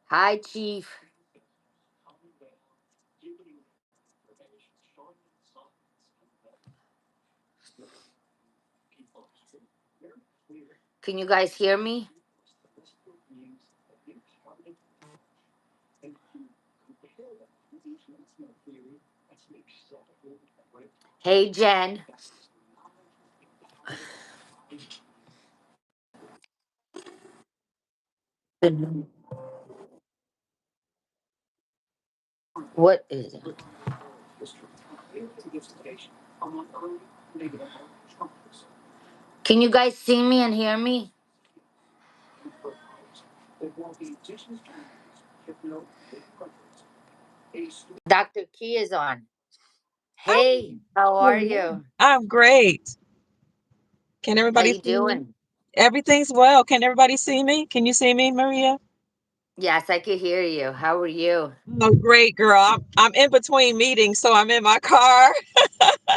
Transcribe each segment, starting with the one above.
Hi, Chief. Can you guys hear me? Hey, Jen. What is it? Can you guys see me and hear me? Dr. Key is on. Hey, how are Hello. you? I'm great. Can How everybody you see me? doing? Everything's well. Can everybody see me? Can you see me, Maria? Yes, I can hear you. How are you? Oh, great, girl. I'm in between meetings, so I'm in my car.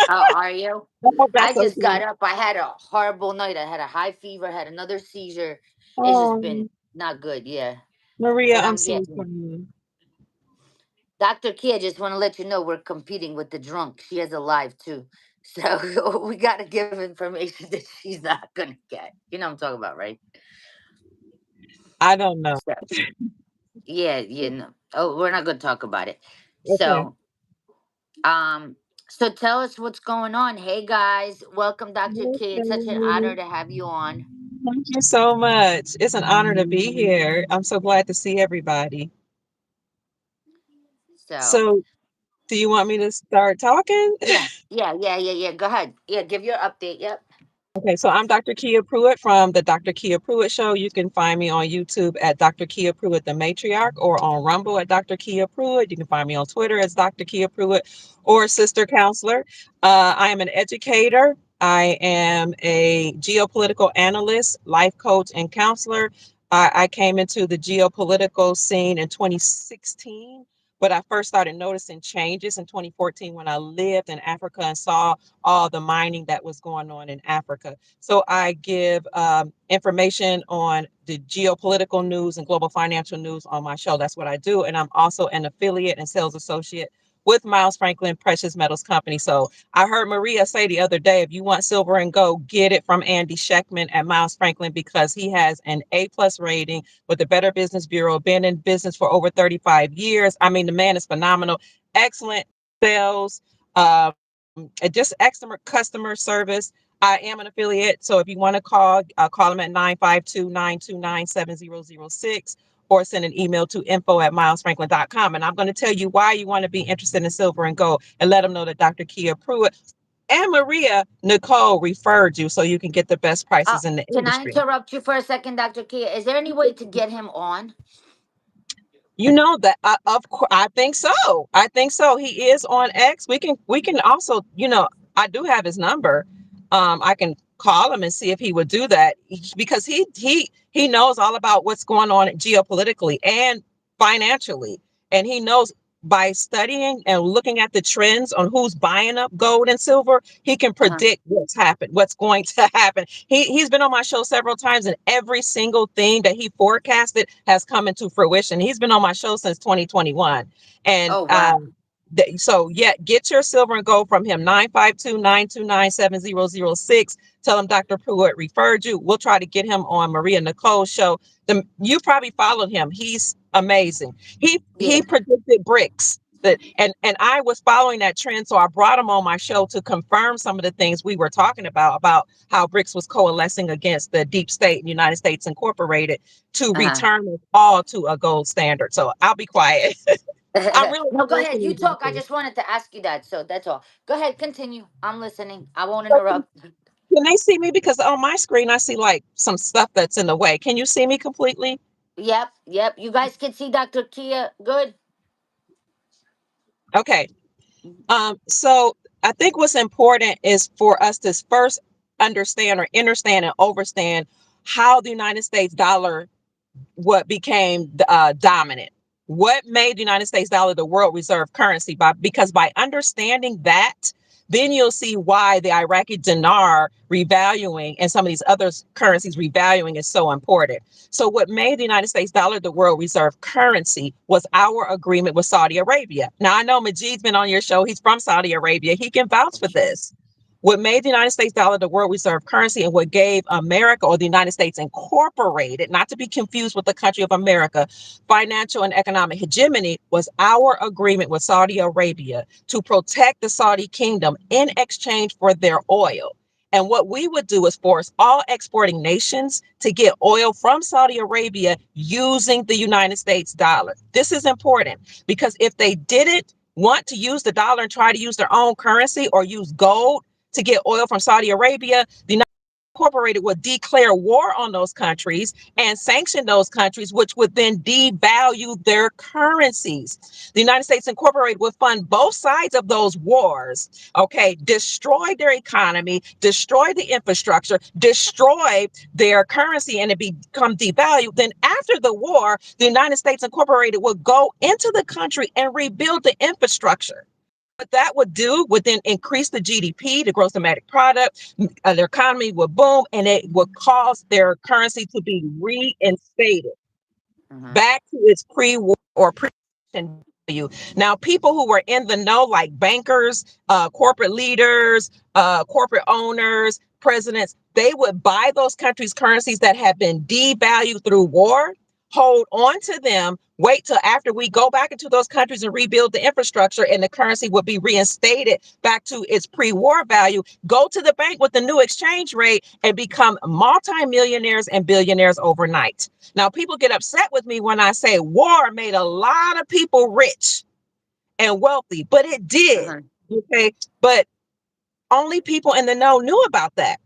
How are you? I hope I that's just got okay. up. I had a horrible night. I had a high fever, had another seizure. It's just been Oh, not good, yeah. Maria, But I'm I'm so getting sorry. Dr. Kia, just want to let you know we're competing with the drunk. She has a live too. So we got to give information that she's not going to get. You know what I'm talking about, right? I don't know. So, yeah, you know. Oh, we're not going to talk about it. Okay. Um, so tell us what's going on. Hey guys, welcome Dr. Kia. It's such an honor Okay. to have you on. Thank you so much. It's an honor to be here. I'm so glad to see everybody. So, So, do you want me to start talking? yeah. Go ahead. Yeah, give your update. Yep. Okay, so I'm Dr. Kia Pruitt from the Dr. Kia Pruitt Show. You can find me on YouTube at Dr. Kia Pruitt, the Matriarch, or on Rumble at Dr. Kia Pruitt. You can find me on Twitter as Dr. Kia Pruitt or Sister Counselor. I am an educator. I am a geopolitical analyst, life coach, and counselor. I came into the geopolitical scene in 2016, but I first started noticing changes in 2014 when I lived in Africa and saw all the mining that was going on in Africa. So I give information on the geopolitical news and global financial news on my show. That's what I do. And I'm also an affiliate and sales associate with Miles Franklin Precious Metals Company. So I heard Maria say the other day, if you want silver and gold, get it from Andy Scheckman at Miles Franklin because he has an A+ rating with the Better Business Bureau, been in business for over 35 years. I mean, the man is phenomenal, excellent sales, and just excellent customer service. I am an affiliate, so if you want to call them at 952-929-7006 or send an email to info@milesfranklin.com. And I'm going to tell you why you want to be interested in silver and gold and let them know that Dr. Kia Pruitt and MariaNichole referred you so you can get the best Uh, prices in the can I industry. interrupt you for a second, Dr. Kia? Is there any way to get him on? You know that of course I think so. I think so. He is on X. We can also, I do have his number. I can call him and see if he would do that because he knows all about what's going on geopolitically and financially, and he knows by studying and looking at the trends on who's buying up gold and silver, he can Uh-huh. predict what's going to happen. He's been on my show several times, and every single thing that he forecasted has come into fruition. He's been on my show since 2021, and Oh, wow. so yeah, get your silver and gold from him. 952-929-7006. Tell him Dr. Pruitt referred you. We'll try to get him on MariaNichole's show. You probably followed him. He's amazing. He Yeah. predicted bricks. And I was following that trend, so I brought him on my show to confirm some of the things we were talking about how BRICS was coalescing against the deep state and United States Incorporated to Uh-huh. return us all to a gold standard. So I'll be quiet. I'm really No, go ahead. passionate You about talk. I this. just wanted to ask you that. So that's all. Go ahead. Continue. I'm listening. I won't So can, interrupt. can they see me? Because on my screen, I see like some stuff that's in the way. Can you see me completely? Yep. You guys can see Dr. Kia. Good. Okay. So I think what's important is for us to first understand and overstand how the United States dollar what became dominant. What made the United States dollar the world reserve currency? Because by understanding that, then you'll see why the Iraqi dinar revaluing and some of these other currencies revaluing is so important. So what made the United States dollar the world reserve currency was our agreement with Saudi Arabia. Now, I know Majid's been on your show. He's from Saudi Arabia. He can vouch for That's right. this. What made the United States dollar the world reserve currency and what gave America, or the United States Incorporated, not to be confused with the country of America, financial and economic hegemony was our agreement with Saudi Arabia to protect the Saudi kingdom in exchange for their oil. And what we would do is force all exporting nations to get oil from Saudi Arabia using the United States dollar. This is important because if they didn't want to use the dollar and try to use their own currency or use gold to get oil from Saudi Arabia, the United Incorporated would declare war on those countries and sanction those countries, which would then devalue their currencies. The United States Incorporated would fund both sides of those wars, okay, destroy their economy, destroy the infrastructure, destroy their currency, and it become devalued. Then after the war, the United States Incorporated would go into the country and rebuild the infrastructure. What that would do would then increase the GDP, the gross domestic product, their economy would boom, and it would cause their currency to be reinstated Mm-hmm. back to its pre-war or pre-value. Now, people who were in the know, like bankers, corporate leaders, corporate owners, presidents, they would buy those countries' currencies that have been devalued through war, hold on to them, wait till after we go back into those countries and rebuild the infrastructure, and the currency would be reinstated back to its pre-war value, go to the bank with the new exchange rate and become multimillionaires and billionaires overnight. Now, people get upset with me when I say war made a lot of people rich and wealthy, but it did. Uh-huh. Okay. But only people in the know knew about that.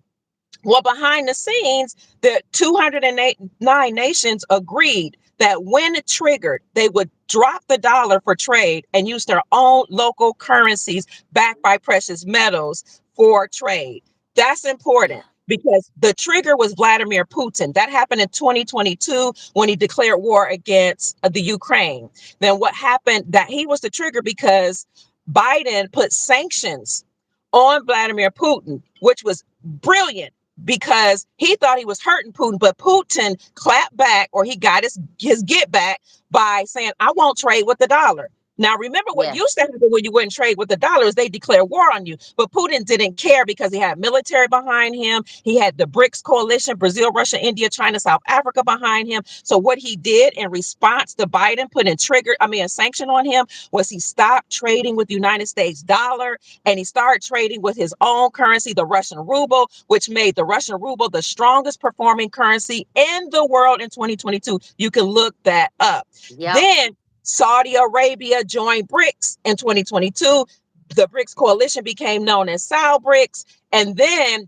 Well, behind the scenes, the 209 nations agreed that when it triggered, they would drop the dollar for trade and use their own local currencies backed by precious metals for trade. That's important Yeah. because the trigger was Vladimir Putin. That happened in 2022 when he declared war against the Ukraine. Then what happened, that he was the trigger because Biden put sanctions on Vladimir Putin, which was brilliant because he thought he was hurting Putin, but Putin clapped back, or he got his get back by saying, I won't trade with the dollar. Now, remember what Yeah. used to happen when you wouldn't trade with the dollar is they declare war on you. But Putin didn't care because he had military behind him. He had the BRICS coalition, Brazil, Russia, India, China, South Africa behind him. So what he did in response to Biden putting a sanction on him was he stopped trading with the United States dollar and he started trading with his own currency, the Russian ruble, which made the Russian ruble the strongest performing currency in the world in 2022. You can look that up. Yep. Then Saudi Arabia joined BRICS in 2022. The BRICS coalition became known as SAL-BRICS, and then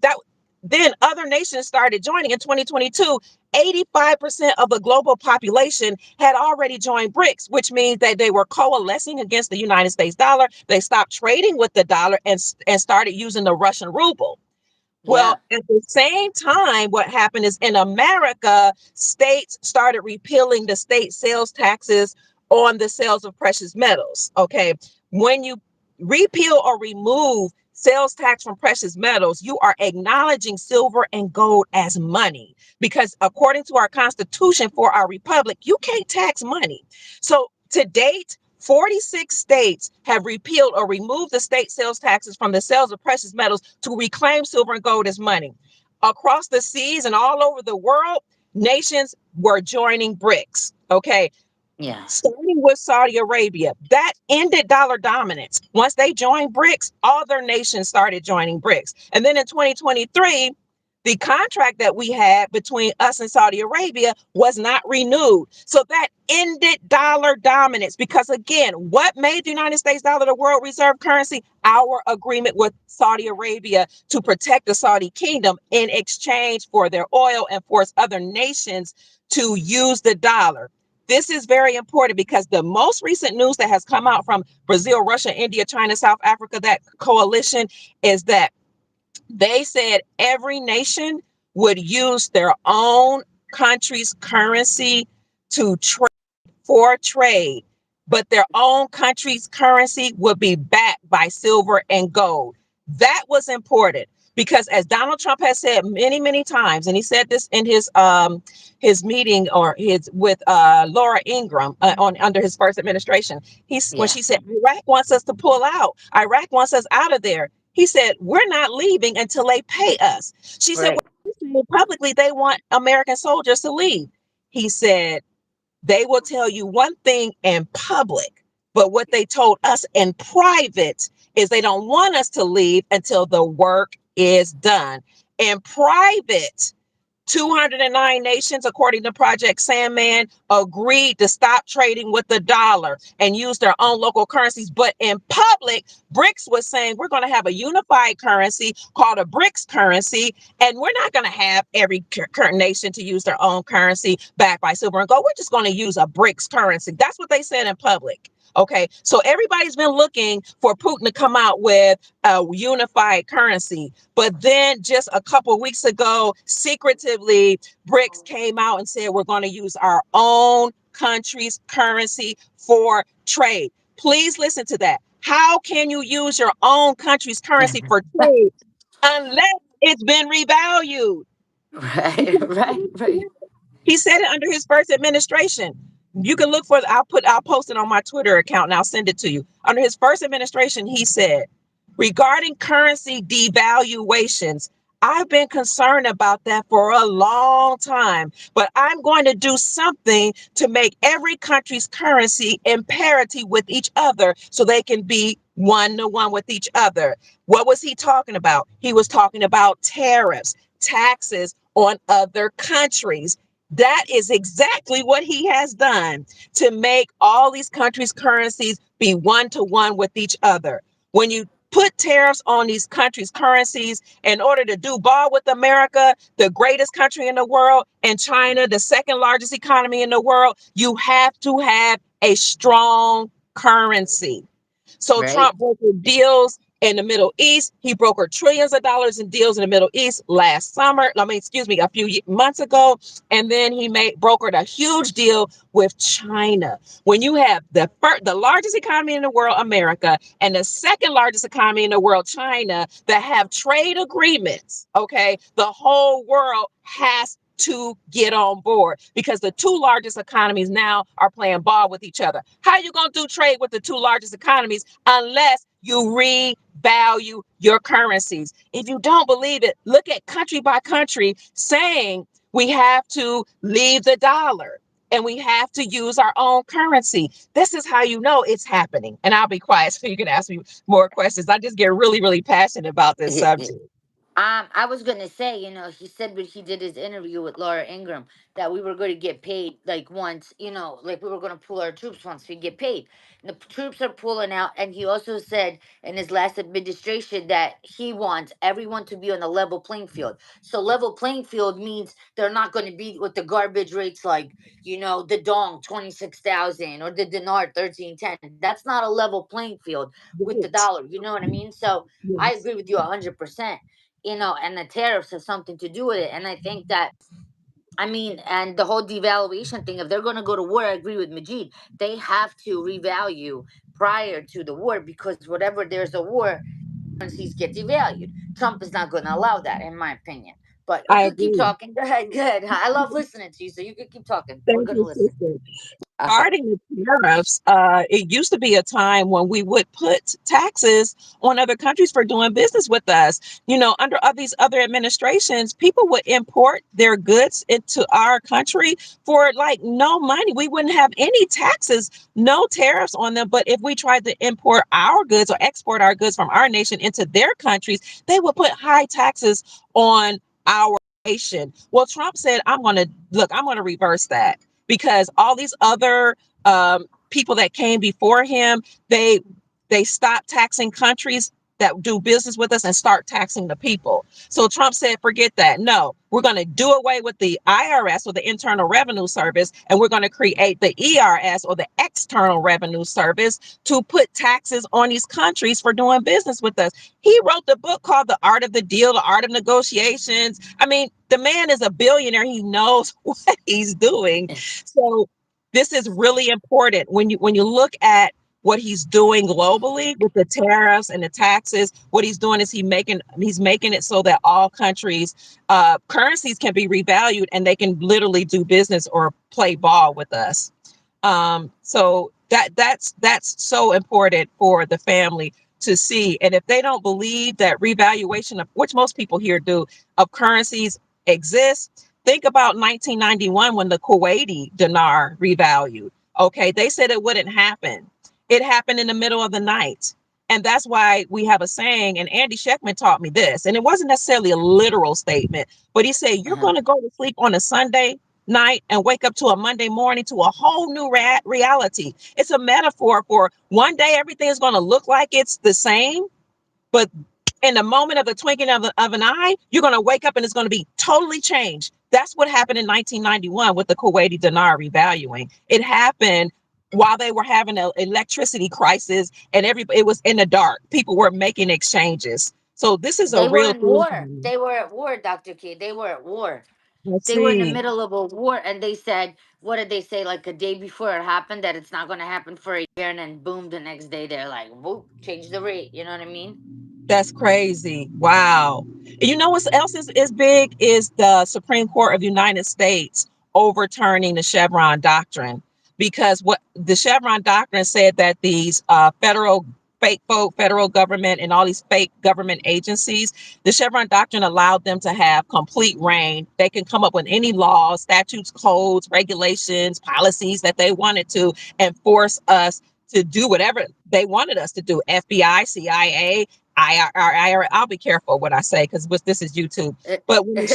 other nations started joining in 2022. 85% of the global population had already joined BRICS, which means that they were coalescing against the United States dollar. They stopped trading with the dollar and started using the Russian ruble. Yeah. Well, at the same time, what happened is in America, states started repealing the state sales taxes on the sales of precious metals. Okay. When you repeal or remove sales tax from precious metals, you are acknowledging silver and gold as money because according to our constitution for our republic, you can't tax money. So to date, 46 states have repealed or removed the state sales taxes from the sales of precious metals to reclaim silver and gold as money. Across the seas and all over the world, nations were joining BRICS. Okay. Yeah. Starting with Saudi Arabia, that ended dollar dominance. Once they joined BRICS, all their nations started joining BRICS. And then in 2023, the contract that we had between us and Saudi Arabia was not renewed. So that ended dollar dominance because, again, what made the United States dollar the world reserve currency? Our agreement with Saudi Arabia to protect the Saudi kingdom in exchange for their oil and force other nations to use the dollar. This is very important because the most recent news that has come out from Brazil, Russia, India, China, South Africa, that coalition, is that they said every nation would use their own country's currency to for trade, but their own country's currency would be backed by silver and gold. That was important because, as Donald Trump has said many, many times, and he said this in his meeting or his with Laura Ingraham on under his first administration. When Yeah. she said Iraq wants us to pull out, Iraq wants us out of there. He said we're not leaving until they pay us. She said, Right. well, publicly they want American soldiers to leave. He said they will tell you one thing in public, but what they told us in private is they don't want us to leave until the work is done. In private, 209 nations, according to Project Sandman, agreed to stop trading with the dollar and use their own local currencies. But in public, BRICS was saying we're going to have a unified currency called a BRICS currency, and we're not going to have every current nation to use their own currency backed by silver and gold. We're just going to use a BRICS currency. That's what they said in public. Okay, so everybody's been looking for Putin to come out with a unified currency. But then just a couple of weeks ago, secretively, BRICS came out and said we're going to use our own country's currency for trade. Please listen to that. How can you use your own country's currency for trade unless it's been revalued? Right, right, right. He said it under his first administration. You can look for it. I'll post it on my Twitter account and I'll send it to you. Under his first administration, he said, regarding currency devaluations, I've been concerned about that for a long time, but I'm going to do something to make every country's currency in parity with each other so they can be one to one with each other. What was he talking about? He was talking about tariffs, taxes on other countries. That is exactly what he has done to make all these countries' currencies be one to one with each other. When you put tariffs on these countries' currencies in order to do ball with America, the greatest country in the world, and China, the second largest economy in the world, you have to have a strong currency. So Right. Trump brokered deals in the Middle East. He brokered trillions of dollars in deals in the Middle East last summer. A few months ago. And then he brokered a huge deal with China. When you have the largest economy in the world, America, and the second largest economy in the world, China, that have trade agreements, okay, the whole world has to get on board because the two largest economies now are playing ball with each other. How are you going to do trade with the two largest economies unless you revalue your currencies? If you don't believe it, look at country by country saying we have to leave the dollar and we have to use our own currency. This is how you know it's happening. And I'll be quiet so you can ask me more questions. I just get really, really passionate about this subject. I was gonna say, he said when he did his interview with Laura Ingraham that we were going to get paid like once, like we were going to pull our troops once we get paid. And the troops are pulling out, and he also said in his last administration that he wants everyone to be on a level playing field. So level playing field means they're not going to be with the garbage rates like the dong 26,000 or the dinar 1310. That's not a level playing field with the Right. dollar. You know what I mean? So I Yes. agree with you 100%. And the tariffs have something to do with it. And I think that, I mean, and the whole devaluation thing, if they're going to go to war, I agree with Majid. They have to revalue prior to the war because whatever there's a war, currencies get devalued. Trump is not going to allow that, in my opinion. But you I could keep agree. talking. Go ahead. Good. I love listening to you, so you could keep talking. We're Thank going to you, listen. sister. Okay. Regarding the tariffs, it used to be a time when we would put taxes on other countries for doing business with us. Under these other administrations, people would import their goods into our country for like no money. We wouldn't have any taxes, no tariffs on them. But if we tried to import our goods or export our goods from our nation into their countries, they would put high taxes on our nation. Well, Trump said, I'm going to reverse that because all these other people that came before him, they stopped taxing countries that do business with us and start taxing the people. So Trump said, forget that. No, we're going to do away with the IRS or the Internal Revenue Service, and we're going to create the ERS or the External Revenue Service to put taxes on these countries for doing business with us. He wrote the book called The Art of the Deal, The Art of Negotiations. I mean, the man is a billionaire. He knows what he's doing. So this is really important when you look at what he's doing globally with the tariffs and the taxes. What he's doing is he's making it so that all countries currencies can be revalued and they can literally do business or play ball with us. So that's so important for the family to see. And if they don't believe that revaluation of, which most people here do, of currencies exists, think about 1991 when the Kuwaiti dinar revalued. Okay, they said it wouldn't happen. It happened in the middle of the night. And that's why we have a saying, and Andy Sheckman taught me this, and it wasn't necessarily a literal statement, but he said, you're Uh-huh. going to go to sleep on a Sunday night and wake up to a Monday morning to a whole new reality. It's a metaphor for one day everything is going to look like it's the same, but in the moment of the twinkling of an eye, you're going to wake up and it's going to be totally changed. That's what happened in 1991 with the Kuwaiti dinar revaluing. It happened while they were having an electricity crisis and it was in the dark. People were making exchanges. So this is a They were real in thing. war. They were at war, Dr. K. They were at war. Let's They were in the see. middle of a war, and they said, what did they say, like a day before it happened, that it's not going to happen for a year, and then boom, the next day they're like, whoop, change the rate. You know what I mean? That's crazy. Wow. You know what else is big is the Supreme Court of the United States overturning the Chevron doctrine, because what the Chevron doctrine said that these federal fake folk, federal government, and all these fake government agencies, the Chevron doctrine allowed them to have complete reign. They can come up with any laws, statutes, codes, regulations, policies that they wanted to, and force us to do whatever they wanted us to do. FBI, CIA, I'll be careful what I say because this is YouTube. But when the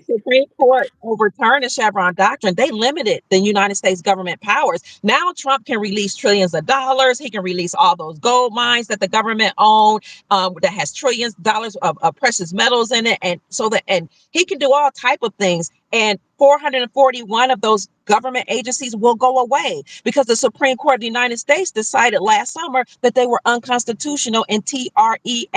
Supreme Court overturned the Chevron doctrine, they limited the United States government powers. Now Trump can release trillions of dollars. He can release all those gold mines that the government owned, that has trillions of dollars of precious metals in it, and he can do all type of things. And 441 of those government agencies will go away because the Supreme Court of the United States decided last summer that they were unconstitutional and TREASONOUS.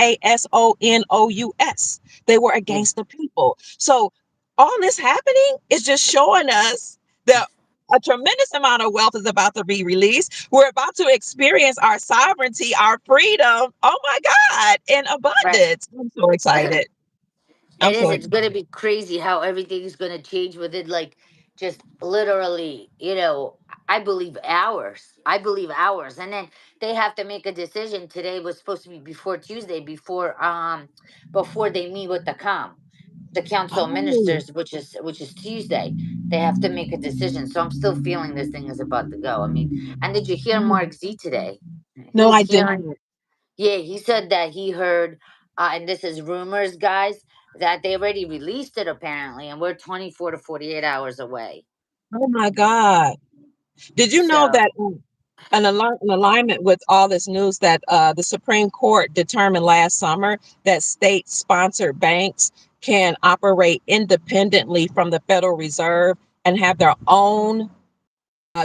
They were against the people. So all this happening is just showing us that a tremendous amount of wealth is about to be released. We're about to experience our sovereignty, our freedom. Oh my God, in Right. abundance. I'm so excited. I'm It so is. It's excited. gonna be crazy how everything is gonna change within, like, just literally, I believe hours. I believe hours. And then they have to make a decision. Today was supposed to be before Tuesday, before they meet with the council of Oh, ministers, which is Tuesday. They have to make a decision. So I'm still feeling this thing is about to go. I mean, and did you hear Mark Z today? no, He's I did hearing. not. Yeah, he said that he heard, and this is rumors, guys, that they already released it apparently, and we're 24 to 48 hours away. Oh my God. Did you know So, that in alignment with all this news that the Supreme Court determined last summer that state-sponsored banks can operate independently from the Federal Reserve and have their own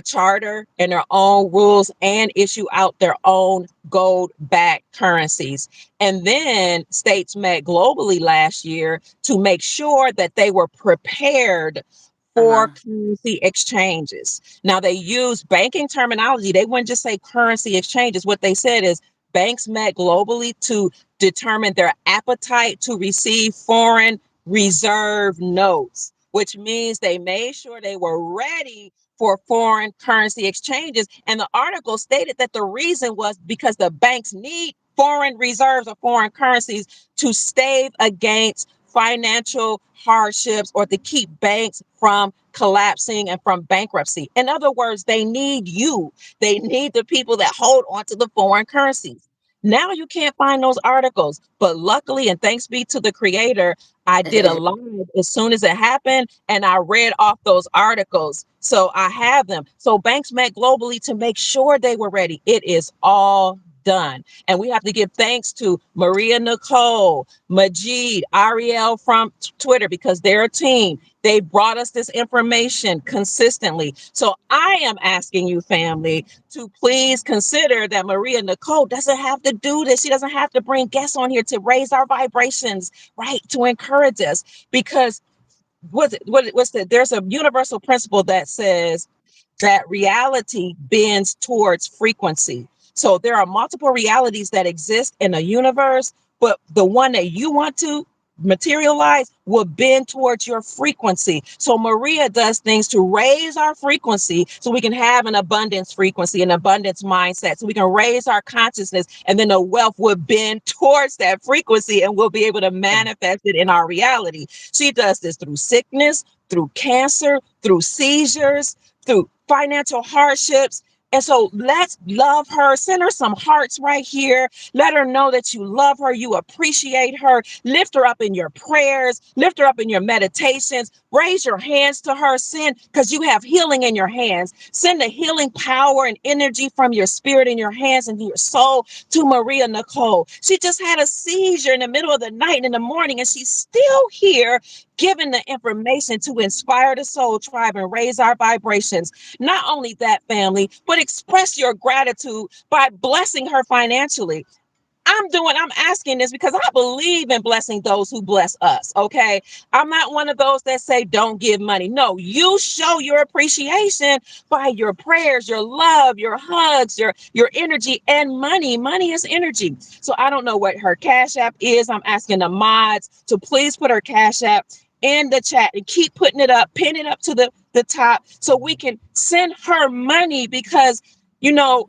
charter and their own rules and issue out their own gold-backed currencies. And then states met globally last year to make sure that they were prepared for uh-huh. currency exchanges. Now they use banking terminology. They wouldn't just say currency exchanges. What they said is banks met globally to determine their appetite to receive foreign reserve notes, which means they made sure they were ready for foreign currency exchanges. And the article stated that the reason was because the banks need foreign reserves or foreign currencies to stave against financial hardships or to keep banks from collapsing and from bankruptcy. In other words, they need you. They need the people that hold on to the foreign currencies. Now you can't find those articles, but luckily, and thanks be to the creator, I did a live as soon as it happened and I read off those articles. So I have them. So banks met globally to make sure they were ready. It is all done. And we have to give thanks to MariaNichole, Majid, Ariel from Twitter because they're a team. They brought us this information consistently. So I am asking you, family, to please consider that MariaNichole doesn't have to do this. She doesn't have to bring guests on here to raise our vibrations, right? To encourage us. Because there's a universal principle that says that reality bends towards frequency. So there are multiple realities that exist in a universe, but the one that you want to materialize will bend towards your frequency. So Maria does things to raise our frequency so we can have an abundance frequency, an abundance mindset, so we can raise our consciousness, and then the wealth will bend towards that frequency and we'll be able to manifest it in our reality. She does this through sickness, through cancer, through seizures, through financial hardships. And so let's love her. Send her some hearts right here. Let her know that you love her, you appreciate her. Lift her up in your prayers, lift her up in your meditations. Raise your hands to her. Send, because you have healing in your hands. Send the healing power and energy from your spirit in your hands and your soul to MariaNichole. She just had a seizure in the middle of the night and in the morning, and she's still here giving the information to inspire the soul tribe and raise our vibrations. Not only that, family, but express your gratitude by blessing her financially. I'm asking this because I believe in blessing those who bless us. Okay. I'm not one of those that say don't give money. No, you show your appreciation by your prayers, your love, your hugs, your energy, and money. Money is energy. So I don't know what her Cash App is. I'm asking the mods to please put her Cash App in the chat and keep putting it up, pin it up to the top so we can send her money because you know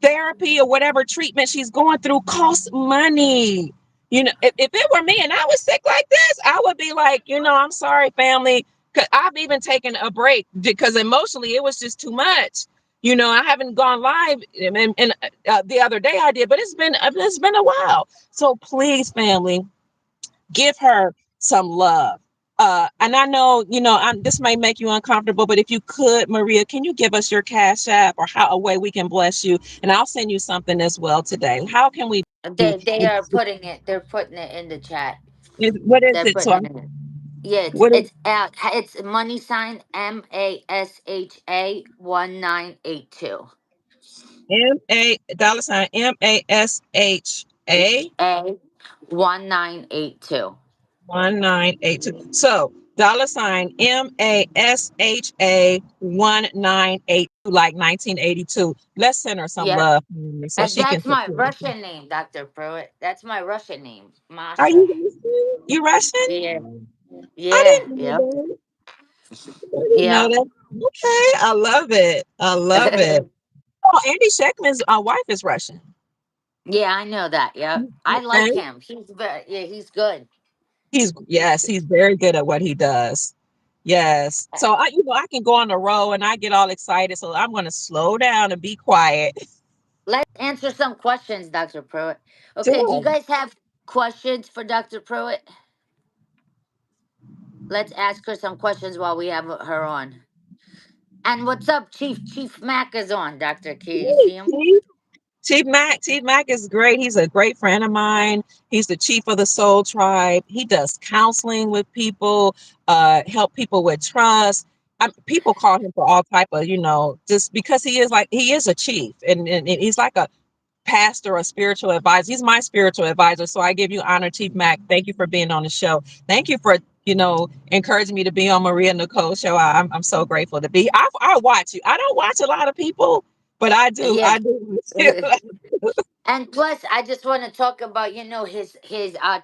therapy or whatever treatment she's going through costs money. If it were me and I was sick like this, I would be like, I'm sorry, family. Cause I've even taken a break because emotionally it was just too much. I haven't gone live, and the other day I did, but it's been a while. So please, family, give her some love. And I know, this may make you uncomfortable, but if you could, Maria, can you give us your Cash App or how a way we can bless you? And I'll send you something as well today. How can we do? They are putting it. They're putting it in the chat. What is They're it? putting it in. Yeah, What is it's money sign MASHA 1982. $, MASHA HA 1982. 1982. So $MASHA 1982, like 1982. Let's send her some Yep. love so And she can that's my support us. Russian name, Dr. Pruitt. That's my Russian name, Are Masha. you Russian? You Yeah. Russian? I Yeah. didn't know Yep. that. I didn't know Yep. that. Okay, I love it. I love it. Oh, Andy Scheckman's wife is Russian. Yeah, I know that. Yep. I Okay. like him. He's very, yeah, he's good. Yes, he's very good at what he does. Yes. So I can go on the road and I get all excited. So I'm going to slow down and be quiet. Let's answer some questions, Dr. Pruitt. Okay, do you Sure. guys have questions for Dr. Pruitt? Let's ask her some questions while we have her on. And what's up, Chief? Chief Mac is on, Dr. Key. You see him? Hey, Chief Mac is great. He's a great friend of mine. He's the chief of the Soul Tribe. He does counseling with people, help people with trust. People call him for all type of, just because he is a chief and he's like a pastor or spiritual advisor. He's my spiritual advisor. So I give you honor, Chief Mac. Thank you for being on the show. Thank you for, encouraging me to be on MariaNichole show. I'm so grateful to be. I watch you. I don't watch a lot of people, but I do. Yeah. I do. And plus, I just want to talk about his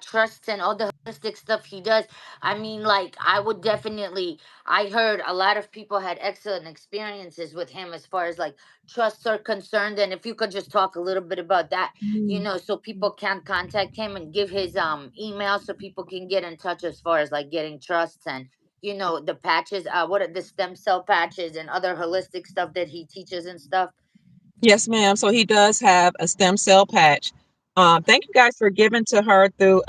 trusts and all the holistic stuff he does. I mean, like I would definitely. I heard a lot of people had excellent experiences with him as far as like trusts are concerned. And if you could just talk a little bit about that, so people can contact him and give his email so people can get in touch as far as like getting trusts and the patches. What are the stem cell patches and other holistic stuff that he teaches and stuff. Yes, ma'am. So he does have a stem cell patch. Thank you guys for giving to her through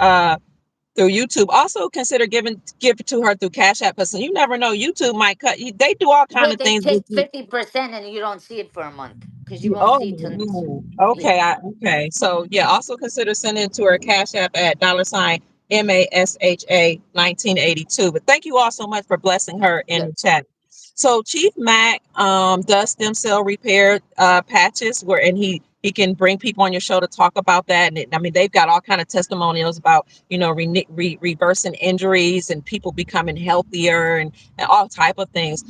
YouTube. Also consider give it to her through Cash App because you never know. YouTube might cut. They do all kind Yeah, of they things with take you. 50% and you don't see it for a month because you won't Oh see it my till next. God. Yeah. Okay. Okay. So yeah, also consider sending it to her Cash App at $MASHA 1982. But thank you all so much for blessing her in Yeah. the chat. So Chief Mac does stem cell repair patches where and he he can bring people on your show to talk about that. And I mean, they've got all kind of testimonials about, reversing injuries and people becoming healthier, and all type of things.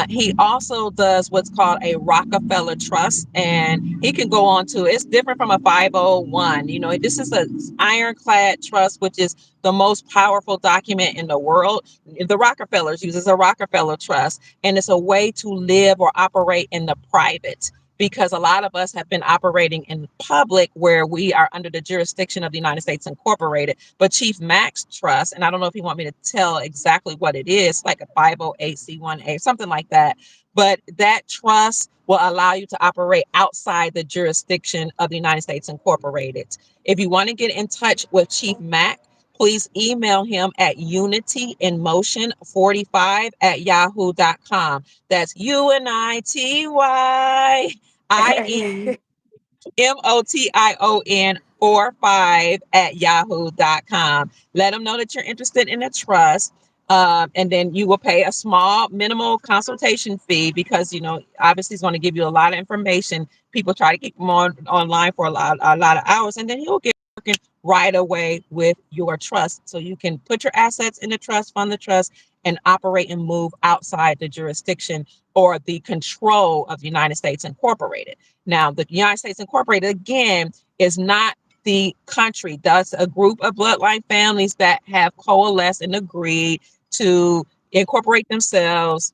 He also does what's called a Rockefeller Trust, and he can go on to, it's different from a 501. This is a ironclad trust, which is the most powerful document in the world. The Rockefellers uses a Rockefeller Trust, and it's a way to live or operate in the private, because a lot of us have been operating in public where we are under the jurisdiction of the United States Incorporated. But Chief Max Trust, and I don't know if you want me to tell exactly what it is, like a 508c1a, something like that. But that trust will allow you to operate outside the jurisdiction of the United States Incorporated. If you want to get in touch with Chief Mac, please email him at unityinmotion45@yahoo.com. That's UNITYINMOTION45@yahoo.com. Let them know that you're interested in a trust. And then you will pay a small minimal consultation fee, because obviously he's going to give you a lot of information. People try to keep him online for a lot of hours, and then he'll get working right away with your trust, so you can put your assets in the trust, fund the trust, and operate and move outside the jurisdiction or the control of the United States Incorporated. Now, the United States Incorporated, again, is not the country. That's a group of bloodline families that have coalesced and agreed to incorporate themselves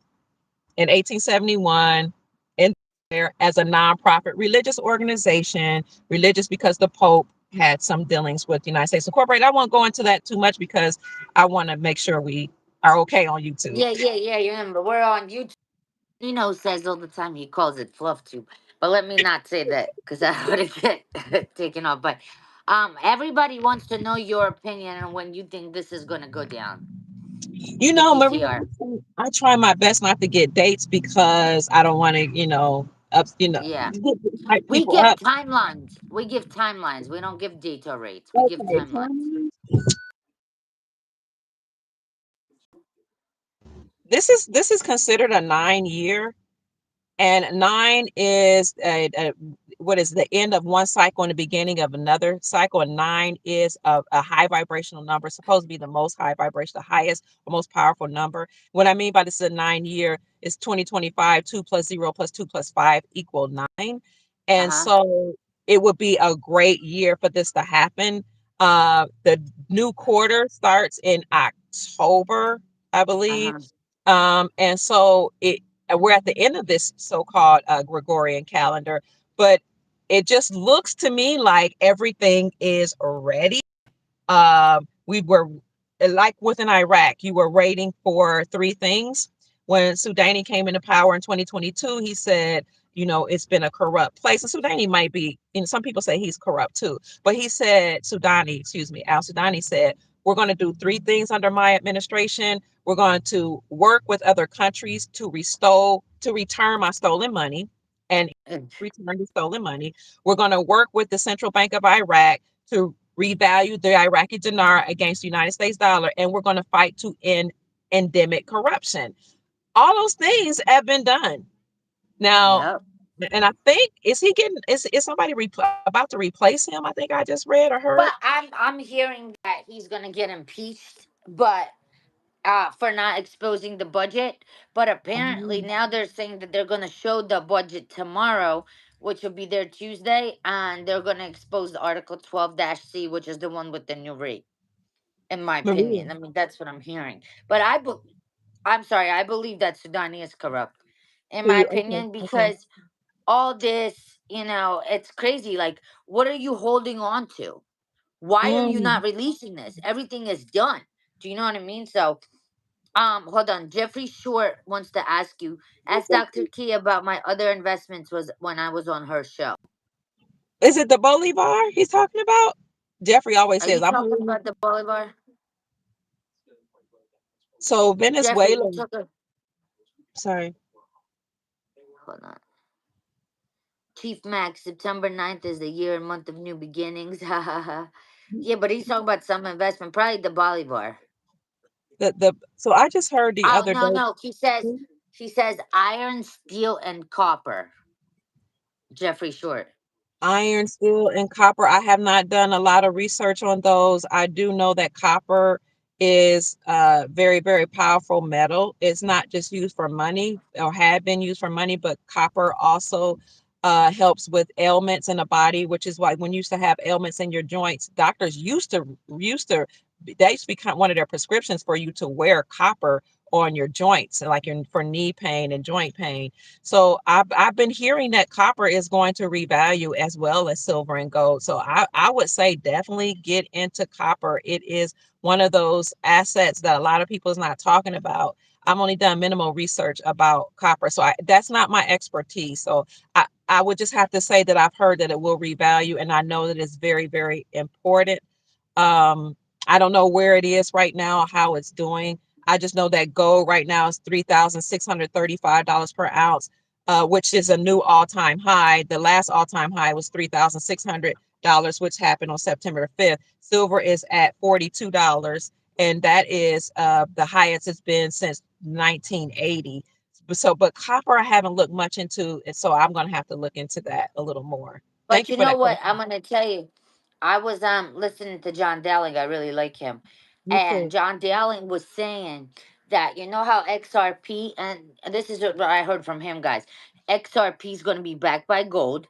in 1871 in there as a nonprofit religious organization. Religious because the Pope had some dealings with the United States Incorporated. I won't go into that too much because I want to make sure we are okay on YouTube. Yeah, yeah, yeah. You remember we're on YouTube. Says all the time he calls it fluff tube, but let me not say that because I would get taken off. But everybody wants to know your opinion on when you think this is gonna go down. The Maria, PTR. I try my best not to get dates because I don't want to, up, Yeah, hype we people give up. timelines. We give timelines. We don't give data rates. We give Okay, timelines. this is considered a 9 year. And nine is what is the end of one cycle and the beginning of another cycle. And nine is a high vibrational number, supposed to be the most high vibration, the highest or most powerful number. What I mean by this is a 9 year is 2025, 2 plus 0 plus 2 plus 5 equal 9. Uh And huh. so it would be a great year for this to happen. The new quarter starts in October, I Uh believe. huh. And so we're at the end of this so-called Gregorian calendar, but it just looks to me like everything is ready. We were like within Iraq, you were waiting for three things. When Soudani came into power in 2022, he said, it's been a corrupt place. And Soudani might be, some people say he's corrupt too, but he said, Al Soudani said, we're going to do three things under my administration. We're going to work with other countries to return my stolen money and return the stolen money. We're going to work with the Central Bank of Iraq to revalue the Iraqi dinar against the United States dollar, and we're going to fight to end endemic corruption. All those things have been done now, Yep. and I think is somebody about to replace him? I think I just read or heard. But I'm hearing that he's gonna get impeached, but for not exposing the budget. But apparently Um, now they're saying that they're gonna show the budget tomorrow, which will be their Tuesday, and they're gonna expose the Article 12-C, which is the one with the new rate. In my Maria, opinion, I mean that's what I'm hearing. But I'm sorry, I believe that Sudani is corrupt. In my okay, opinion, okay. because all this, it's crazy. Like, what are you holding on to? Why are you not Mm. releasing this? Everything is done. Do you know what I mean? So, hold on. Jeffrey Short wants to ask Dr. Key about my other investments was when I was on her show. Is it the Bolivar he's talking about? Jeffrey always Are says, you I'm talking holding. about the Bolivar? So Jeffrey, Venezuela, you took a sorry. hold on. Chief Max, September 9th is the year and month of new beginnings. Yeah, but he's talking about some investment, probably the Bolivar. So I just heard the Oh other no, day. no. She says iron, steel, and copper. Jeffrey Short. Iron, steel, and copper. I have not done a lot of research on those. I do know that copper is a very, very powerful metal. It's not just used for money or had been used for money, but copper also helps with ailments in the body, which is why when you used to have ailments in your joints, doctors used to that used to be one of their prescriptions for you to wear copper on your joints, like for knee pain and joint pain. So I've been hearing that copper is going to revalue as well as silver and gold. So I would say definitely get into copper. It is one of those assets that a lot of people is not talking about. I've only done minimal research about copper, so that's not my expertise. So I would just have to say that I've heard that it will revalue, and I know that it's very, very important. um, I don't know where it is right now, how it's doing. I just know that gold right now is $3,635 per ounce, which is a new all-time high. The last all-time high was $3,600, which happened on September 5th. Silver is at $42, and that is the highest it's been since 1980. So, but copper I haven't looked much into, and so I'm going to have to look into that a little more. Thank But you you for know that what? I'm question. gonna tell you. I was listening to John Dowling. I really like him. Me And too. John Dowling was saying that you know how XRP, and this is what I heard from him, guys. XRP is going to be backed by gold,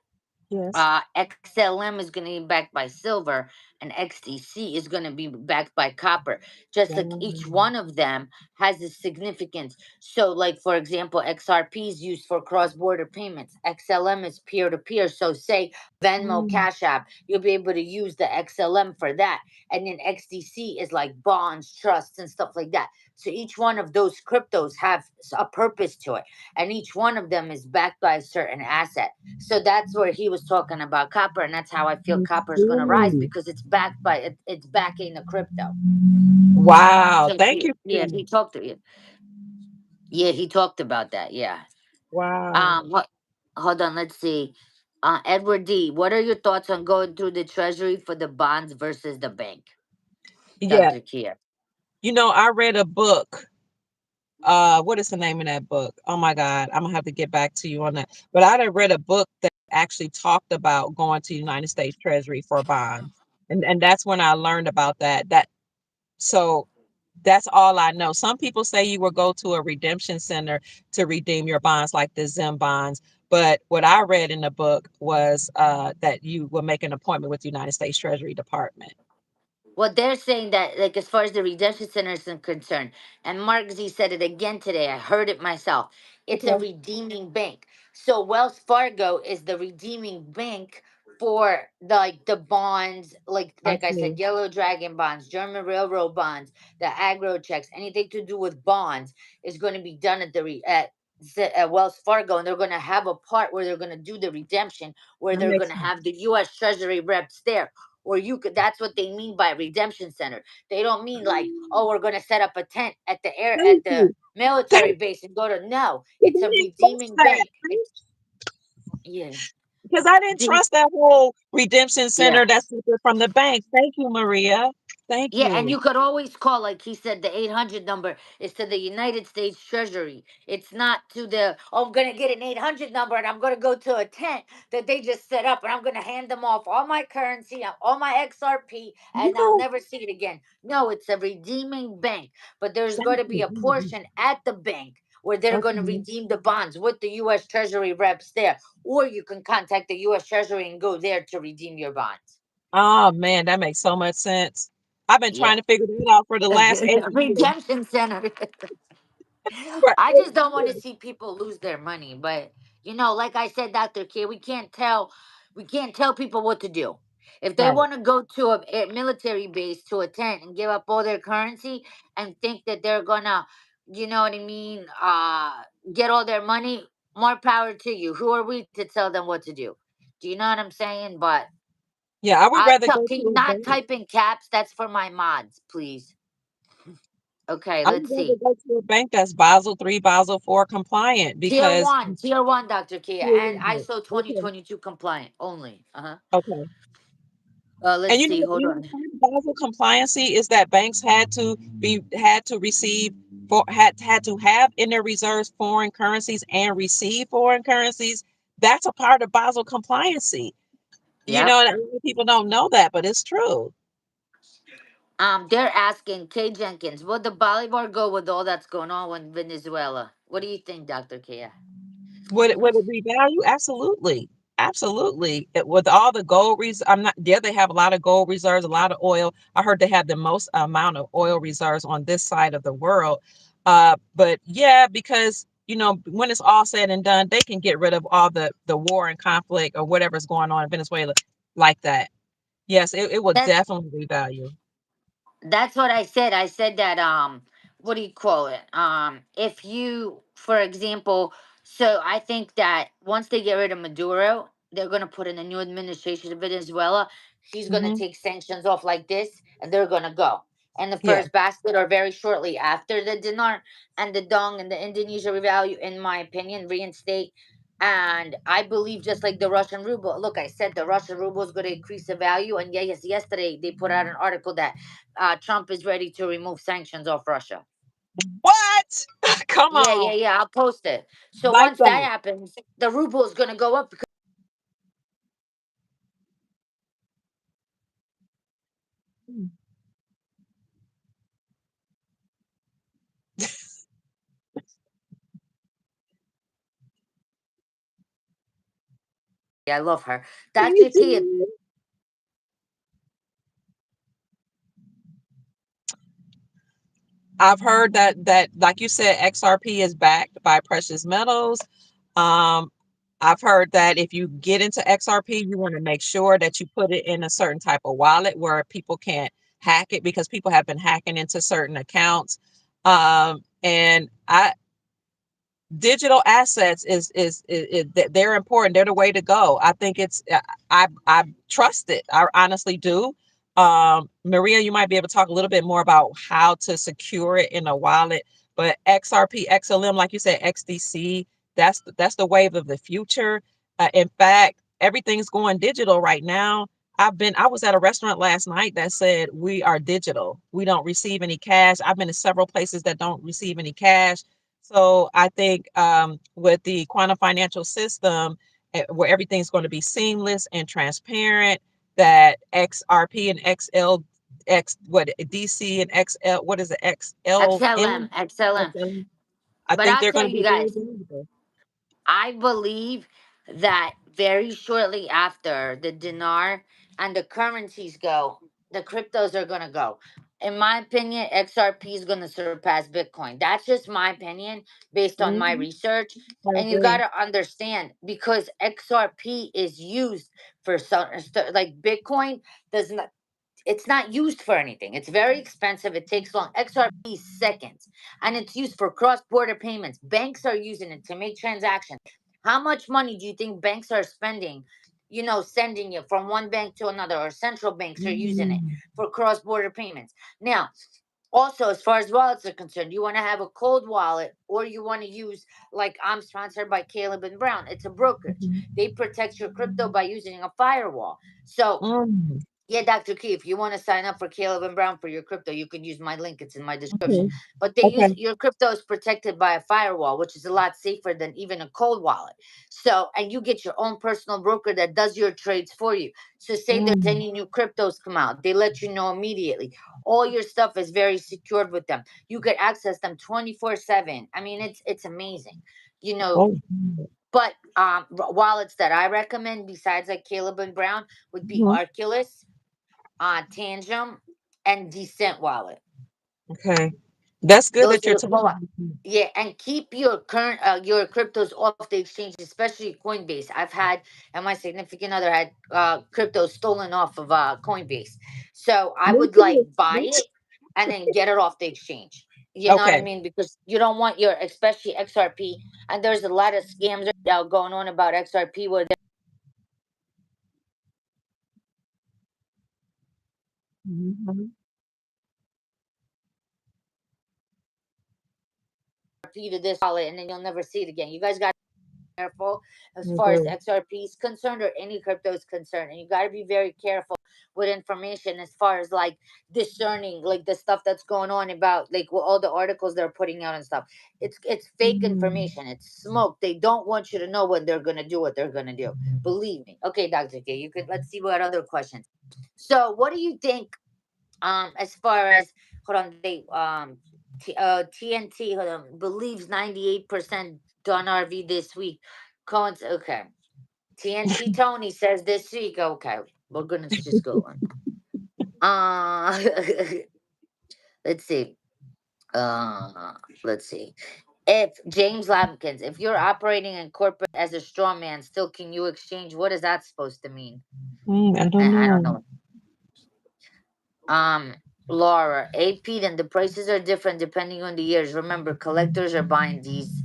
Yes. XLM is going to be backed by silver, and XTC is going to be backed by copper. Just like Wow. each one of them has a significance. So, like for example, XRP is used for cross-border payments. XLM is peer-to-peer. So, say Venmo, Mm, Cash App, you'll be able to use the XLM for that. And then XDC is like bonds, trusts, and stuff like that. So each one of those cryptos have a purpose to it, and each one of them is backed by a certain asset. So that's where he was talking about copper, and that's how I feel I copper is going to rise see. because it's backed by it's backing the crypto. Wow. So Thank you for yeah, that. he talked to you. Yeah, he talked about that. Yeah. Wow. Hold on. Let's see. Edward D. What are your thoughts on going through the treasury for the bonds versus the bank, Yeah. Doctor Kia? I read a book. What is the name of that book? Oh my God. I'm gonna have to get back to you on that. But I had read a book that actually talked about going to United States Treasury for bonds. And that's when I learned about that. So that's all I know. Some people say you will go to a redemption center to redeem your bonds, like the Zim bonds. But what I read in the book was that you will make an appointment with the United States Treasury Department. Well, they're saying that, like, as far as the redemption center is concerned, and Mark Z said it again today. I heard it myself. It's a Okay, redeeming bank. So Wells Fargo is the redeeming bank for the bonds, I like I said, see. Yellow Dragon bonds, German Railroad bonds, the agro checks, anything to do with bonds is going to be done at Wells Fargo, and they're going to have a part where they're going to do the redemption, where That they're going makes to sense. have the U.S. Treasury reps there, or you could that's what they mean by redemption center. They don't mean like, oh, we're going to set up a tent at Thank the you. military Thank base and go to. No, you. it's I a didn't trust redeeming that. bank. Yeah. Because I didn't The- trust that whole redemption yeah. center that's separate from the bank. Thank you, Maria. Thank Yeah, and you. you could always call, like he said, the 800 number is to the United States Treasury. It's not to the, oh, I'm going to get an 800 number and I'm going to go to a tent that they just set up and I'm going to hand them off all my currency, all my XRP, and I'll No, never see it again. No, it's a redeeming bank, but there's going thank to be a you. portion at the bank where they're going to Okay. redeem the bonds with the U.S. Treasury reps there, or you can contact the U.S. Treasury and go there to redeem your bonds. Oh man, that makes so much sense. I've been Yeah. trying to figure that out for the last 8 years. Redemption center. For I eight just don't want to years. see people lose their money. But like I said, Dr. K, we can't tell people what to do. If they Right. want to go to a military base to a tent and give up all their currency and think that they're gonna, you know what I mean, get all their money, more power to you. Who are we to tell them what to do? Do you know what I'm saying? But Yeah, I would rather go can to you a not bank. type in caps? That's for my mods, please. Okay, I would let's rather see. go to a bank that's Basel 3, Basel 4 compliant because Tier one, Dr. Kia, and ISO okay, 2022 compliant only. Uh-huh. okay. Let's And see. Hold you know, on. part of Basel compliancy is that banks had to receive had to have in their reserves foreign currencies and receive foreign currencies. That's a part of Basel compliancy. Yep. and a lot of people don't know that, but it's true. They're asking Kay Jenkins, will the Bolivar go with all that's going on in Venezuela? What do you think, Dr. Kia? Would it revalue? Absolutely. Absolutely. With all the gold I'm not there. They have a lot of gold reserves, a lot of oil. I heard they have the most amount of oil reserves on this side of the world. But yeah, because when it's all said and done, they can get rid of all the war and conflict or whatever's going on in Venezuela like that. Yes, it will That's definitely revalue. That's what I said. I said that what do you call it? If you, for example, so I think that once they get rid of Maduro, they're gonna put in a new administration of Venezuela. He's gonna Hmm. take sanctions off like this, and they're gonna go. And the Yeah. first basket, or very shortly after the dinar and the dong and the Indonesia revalue, in my opinion, reinstate. And I believe just like the Russian ruble. Look, I said the Russian ruble is going to increase the value. And yes, yesterday they put out an article that Trump is ready to remove sanctions off Russia. What? Come Yeah, on. yeah, yeah. I'll post it. So Like once that that. happens, the ruble is going to go up because I love her. Hey, Dr. Kia, Jen. I've heard that like you said, XRP is backed by precious metals. Um, I've heard that if you get into XRP, you want to make sure that you put it in a certain type of wallet where people can't hack it because people have been hacking into certain accounts. And I digital assets they're important. They're the way to go. I think I trust it. I honestly do. Maria, you might be able to talk a little bit more about how to secure it in a wallet. But XRP, XLM, like you said, XDC, that's the wave of the future. In fact, everything's going digital right now. I was at a restaurant last night that said we are digital. We don't receive any cash. I've been to several places that don't receive any cash. So I think with the quantum financial system, where everything's going to be seamless and transparent, that XRP and XL, what DC and XL, what is it, XLM? XLM, XLM. XLM. I But think I'll they're tell going to you be very guys, valuable. I believe that very shortly after the dinar and the currencies go, the cryptos are going to go. In my opinion, XRP is going to surpass Bitcoin. That's just my opinion based on my Mhm. research. I And you got agree. to understand because XRP is used for some, like Bitcoin does not, it's not used for anything. It's very expensive. It takes long. XRP is seconds, and it's used for cross-border payments. Banks are using it to make transactions. How much money do you think banks are spending? Sending it from one bank to another, or central banks are using it Mhm. for cross-border payments. Now, also, as far as wallets are concerned, you want to have a cold wallet, or you want to use, like I'm sponsored by Caleb and Brown. It's a brokerage. Mhm. They protect your crypto by using a firewall. So Mm. yeah, Dr. Key, if you want to sign up for Caleb and Brown for your crypto, you can use my link. It's in my description. Okay. But they use Okay. your crypto is protected by a firewall, which is a lot safer than even a cold wallet. So, and you get your own personal broker that does your trades for you. So, say there's Mm. any new cryptos come out, they let you know immediately. All your stuff is very secured with them. You could access them 24/7. I mean, it's amazing. You know, Oh. but wallets that I recommend besides like Caleb and Brown would be Mhm. Arculus, Tangem, and Decent Wallet. Okay. That's good Those that you're are the talking co- about that. Yeah, and keep your current your cryptos off the exchange, especially Coinbase. I've had, and my significant other had cryptos stolen off of Coinbase. So I Me would too. like buy it and then get it off the exchange. You know what I Okay. mean? Because you don't want your, especially XRP, and there's a lot of scams right now going on about XRP where Mhm. they're to this wallet and then you'll never see it again. You guys got careful as I far as agree. XRP is concerned or any crypto is concerned. And you got to be very careful with information as far as like discerning like the stuff that's going on about like all the articles they're putting out and stuff. It's fake Mhm. information. It's smoke. They don't want you to know when they're gonna do what they're gonna do. Believe me. Okay, Dr. K, you could let's see what other questions. So what do you think as far as hold on they TNT hold on believes 98% done RV this week. Cohen's okay. TNT Tony says this week. Okay, we're gonna just go on. Uh, let's see. Let's see. If James Lampkins, if you're operating in corporate as a straw man, still can you exchange? What is that supposed to mean? I don't I don't know. know. Um, Laura, AP, then the prices are different depending on the years. Remember, collectors are buying these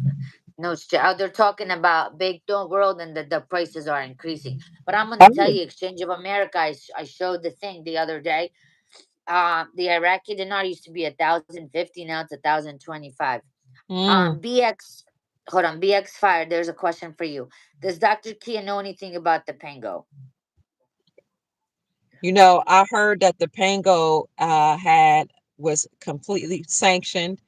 notes. They're talking about big don't world and the prices are increasing. But I'm gonna tell Oh. you, Exchange of America. I showed the thing the other day. The Iraqi dinar used to be 1,050. Now it's 1,025. Mm. BX. Hold on, BX Fire. There's a question for you. Does Dr. Kia know anything about the Pango? I heard that the Pango had was completely sanctioned.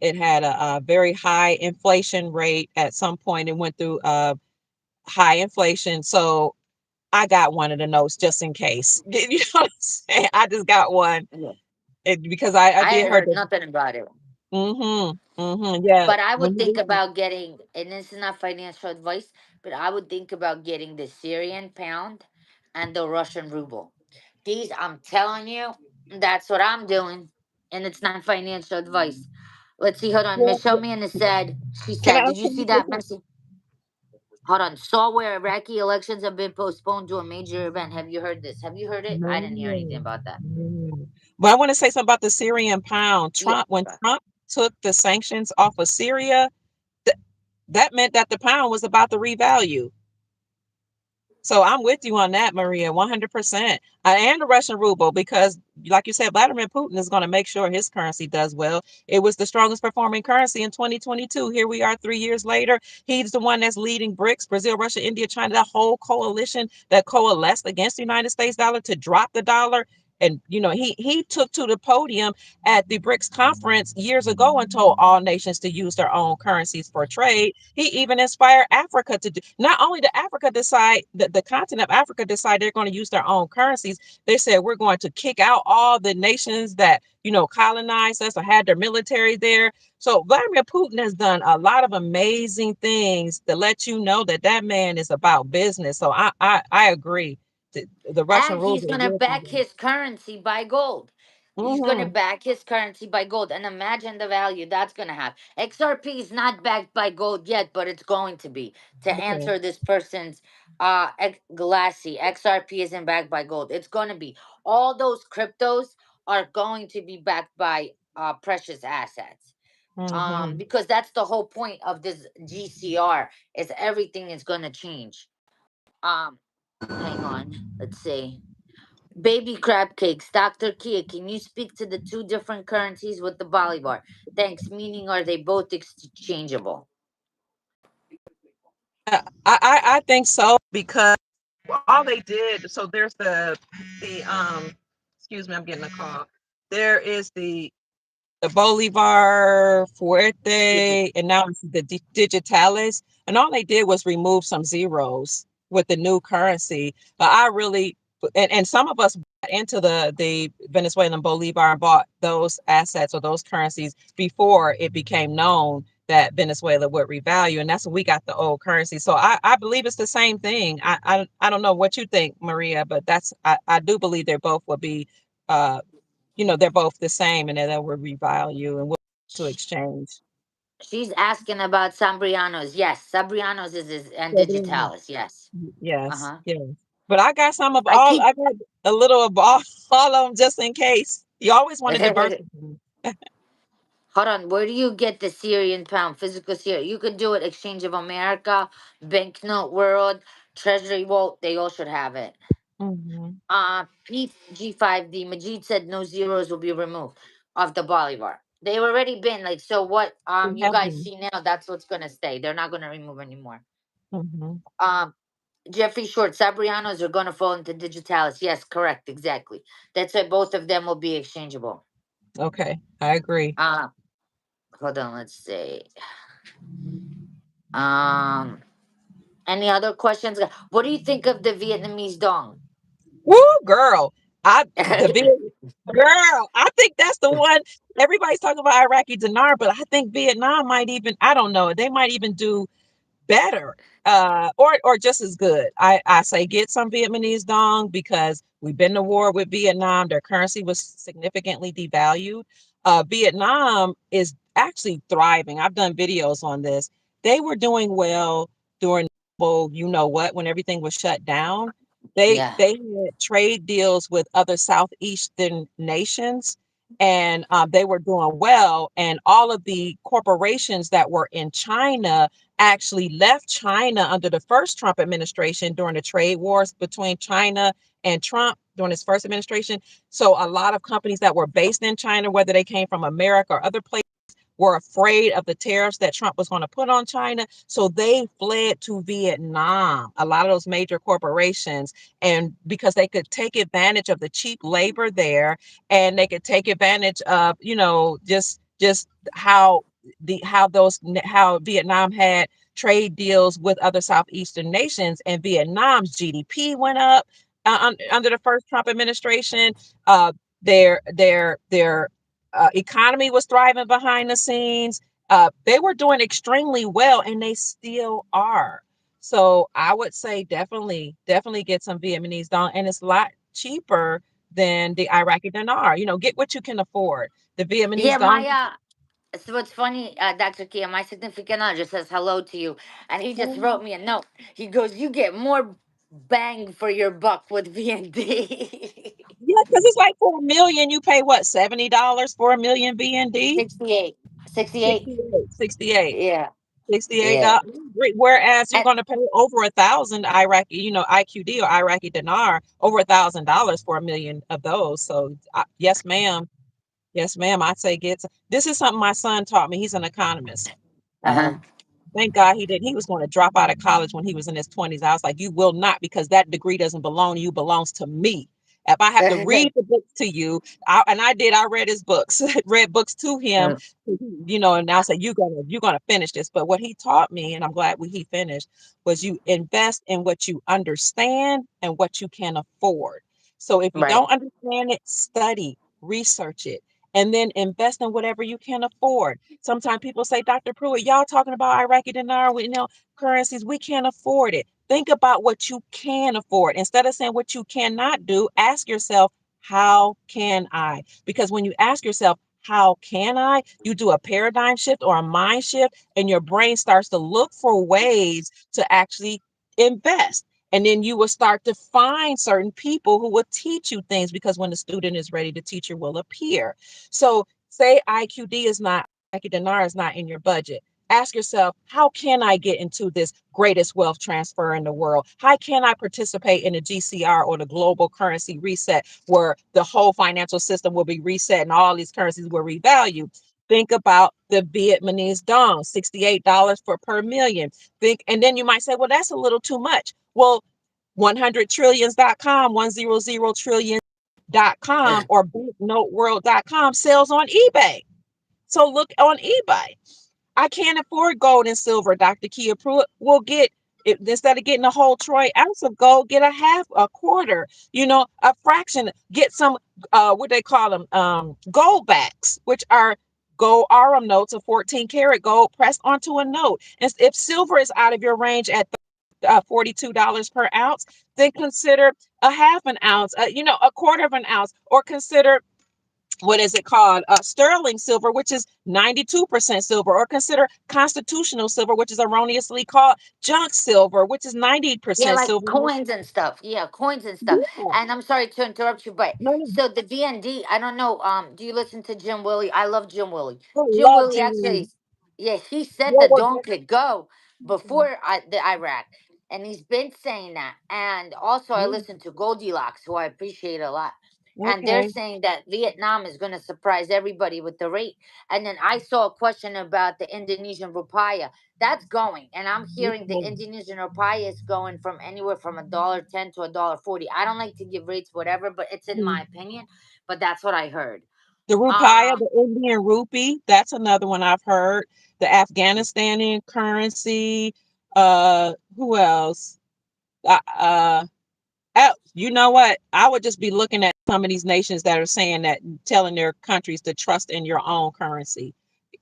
It had a very high inflation rate at some point. It went through high inflation. So I got one of the notes just in case. You know what I'm saying? I just got one Yeah. because I I did heard heard that. nothing about it. Yeah. But I When would you think read about getting, and this is not financial advice, but I would think about getting the Syrian pound and the Russian ruble. These, I'm telling you, that's what I'm doing. And it's not financial advice. Let's see, hold on. Michelle it, Mann said, she can I said, did ask you see you that something? message? Hold on. Saw where Iraqi elections have been postponed to a major event. Have you heard this? Have you heard it? I didn't hear anything No, about that. no. But I want to say something about the Syrian pound. Yeah. When Trump took the sanctions off of Syria, th- that meant that the pound was about to revalue. So I'm with you on that, Maria, 100%. And the Russian ruble, because, like you said, Vladimir Putin is going to make sure his currency does well. It was the strongest performing currency in 2022. Here we are 3 years later. He's the one that's leading BRICS, Brazil, Russia, India, China, that whole coalition that coalesced against the United States dollar to drop the dollar. And he took to the podium at the BRICS conference years ago and told all nations to use their own currencies for trade. He even inspired Africa to do. Not only did Africa decide that the continent of Africa decide they're going to use their own currencies, they said we're going to kick out all the nations that colonized us or had their military there. So Vladimir Putin has done a lot of amazing things to let you know that that man is about business. So I agree. The Russian And he's ruble going to will be back his currency by gold. He's going to hmm back his currency by gold. And imagine the value that's going to have. XRP is not backed by gold yet, but it's going to be. To okay. answer this person's Galassi, XRP isn't backed by gold. It's going to be. All those cryptos are going to be backed by precious assets. hmm Because that's the whole point of this GCR is everything is going to change. Um, hang on. Let's see. Baby crab cakes. Dr. Kia, can you speak to the two different currencies with the Bolivar? Thanks. Meaning, are they both exchangeable? I think so because all they did. So there's the excuse me, I'm getting a call. There is the Bolivar, Digi- Fuerte, and now it's the Digitalis. And all they did was remove some zeros with the new currency. But I really, and some of us bought into the Venezuelan Bolivar and bought those assets or those currencies before it became known that Venezuela would revalue. And that's when we got the old currency. So I believe it's the same thing. I don't know what you think, Maria, but I do believe they both will be uh, they're both the same and then they will revalue and we'll to sh- exchange. She's asking about Sambrianos. Yes, Sambrianos is and Digitalis. Yes. Uh Yes, huh. yes. But I got some of I all. keep. I got a little of all of them just in case. You always want to diversify. Hold on. Where do you get the Syrian pound? Physical Syrian. You could do it. Exchange of America, Banknote World, Treasury Vault. They all should have it. Pete G5D Majid said no zeros will be removed of the Bolivar. They've already been like, so what They you have guys been. see now, that's what's gonna stay. They're not gonna remove anymore. Hmm. Um Jeffrey Short, Sabrianos are gonna fall into digitalis. Yes, correct, exactly. That's why both of them will be exchangeable. Okay, I agree. Uh hold on, let's see. Um any other questions? What do you think of the Vietnamese dong? Woo, girl. The big girl. I think that's the one. Everybody's talking about Iraqi dinar, but I think Vietnam might even. I don't know. They might even do better, or just as good. I say get some Vietnamese dong because we've been to war with Vietnam. Their currency was significantly devalued. Vietnam is actually thriving. I've done videos on this. They were doing well during, well, you know what, when everything was shut down. Yeah. They had trade deals with other southeastern nations, and they were doing well. And all of the corporations that were in China actually left China under the first Trump administration during the trade wars between China and Trump during his first administration. So a lot of companies that were based in China, whether they came from America or other places, were afraid of the tariffs that Trump was going to put on China. So they fled to Vietnam, a lot of those major corporations, and because they could take advantage of the cheap labor there, and they could take advantage of, just how Vietnam had trade deals with other southeastern nations, and Vietnam's GDP went up under the first Trump administration. Uh, their economy was thriving behind the scenes. They were doing extremely well, and they still are. So I would say definitely get some Vietnamese dong, and it's a lot cheaper than the Iraqi dinar. Get what you can afford. The Yeah, Vietnamese my dong. so what's funny, Dr. Kia, my significant other just says hello to you, and he just wrote me a note. He goes, "You get more bang for your buck with VND." Yeah, because it's like for a million, you pay what, $70 for a million VND? 68, 68. 68, 68. Yeah, yeah, $68. Whereas you're and going to pay over 1,000 Iraqi, IQD or Iraqi dinar, over $1,000 for a million of those. So yes, ma'am. Yes, ma'am. I'd say this is something my son taught me. He's an economist. uh-huh. Um, Thank God he didn't. He was going to drop out of college when he was in his 20s. I was like, you will not, because that degree doesn't belong to you, belongs to me. If I have to read the books to you, and I did, I read his books, read books to him, and I'll say, you're gonna finish this. But what he taught me, and I'm glad he finished, was you invest in what you understand and what you can afford. So if you Right. don't understand it, study, research it, and then invest in whatever you can afford. Sometimes people say, Dr. Pruitt, y'all talking about Iraqi dinar, currencies, we can't afford it. Think about what you can afford. Instead of saying what you cannot do, ask yourself, how can I? Because when you ask yourself, how can I? You do a paradigm shift or a mind shift, and your brain starts to look for ways to actually invest. And then you will start to find certain people who will teach you things, because when the student is ready, the teacher will appear. So say IQD is not, IQ dinar is not in your budget. Ask yourself, how can I get into this greatest wealth transfer in the world? How can I participate in the GCR, or the global currency reset, where the whole financial system will be reset and all these currencies will revalue? Think about the Vietnamese dong, $68 for per million. And then you might say, well, that's a little too much. Well, 100trillions.com, 100trillion.com, or banknoteworld.com sells on eBay. So look on eBay. I can't afford gold and silver. Dr. Kia Pruitt will get it, instead of getting a whole troy ounce of gold, get a half, a quarter, a fraction. Get some, what they call them, gold backs, which are gold Arum notes of 14 karat gold pressed onto a note. And if silver is out of your range at $42 per ounce, then consider a half an ounce, a quarter of an ounce, or consider, what is it called, sterling silver, which is 92% silver, or consider constitutional silver, which is erroneously called junk silver, which is Yeah, 90% like silver. coins and stuff. Yeah, coins and stuff. Yeah, And I'm sorry to interrupt you, but no, no, so the VND, I don't know. Do you listen to Jim Willie? I love Jim Willie. I Jim love Willie Jim. actually, yeah, he said What the was don that? could go before the Iraq, and he's been saying that. And also, I Yeah. listen to Goldilocks, who I appreciate a lot. and they're Okay. saying that Vietnam is going to surprise everybody with the rate. And then I saw a question about the Indonesian rupiah. That's going, and I'm hearing the Okay. Indonesian rupiah is going from anywhere from $1.10 to $1.40. I don't like to give rates, whatever, but it's in my opinion. But that's what I heard. The rupiah, Um, the Indian rupee, that's another one I've heard. The Afghanistani currency. Who else? Uh, you know what? I would just be looking at some of these nations that are saying that, telling their countries to trust in your own currency.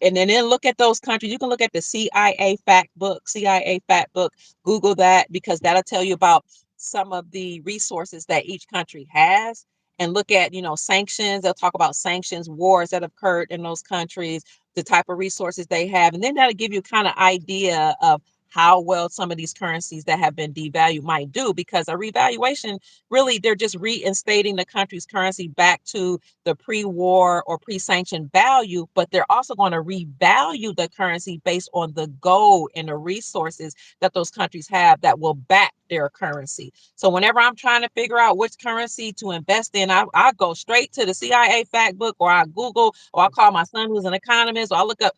And then look at those countries. You can look at the CIA fact book, CIA fact book, Google that because that'll tell you about some of the resources that each country has. And look at, sanctions. They'll talk about sanctions, wars that have occurred in those countries, the type of resources they have. And then that'll give you kind of idea of how well some of these currencies that have been devalued might do because a revaluation really they're just reinstating the country's currency back to the pre-war or pre-sanctioned value, but they're also going to revalue the currency based on the gold and the resources that those countries have that will back their currency. So whenever I'm trying to figure out which currency to invest in, I go straight to the CIA fact book or I Google or I call my son who's an economist or I look up,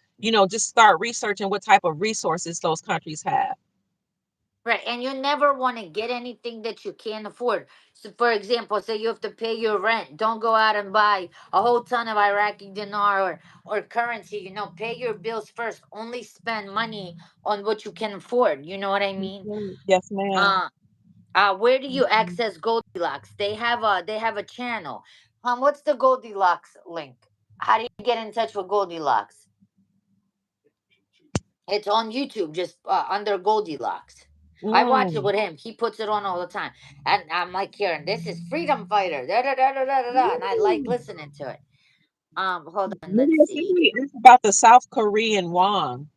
just start researching what type of resources those countries have. right, and you never want to get anything that you can't afford. So, for example, say you have to pay your rent. Don't go out and buy a whole ton of Iraqi dinar or currency. Pay your bills first. Only spend money on what you can afford. You know what I mean? Mhm. Yes, ma'am. Uh, where do you Mhm. access Goldilocks? They have a channel. What's the Goldilocks link? How do you get in touch with Goldilocks? It's on YouTube, just under Goldilocks. I watch it Mm. with him. He puts it on all the time, and I'm like, Karen, this is Freedom Fighter, da da da da da da, da, and I like listening to it. Hold on, let's Lydia, see. somebody asked about the South Korean won.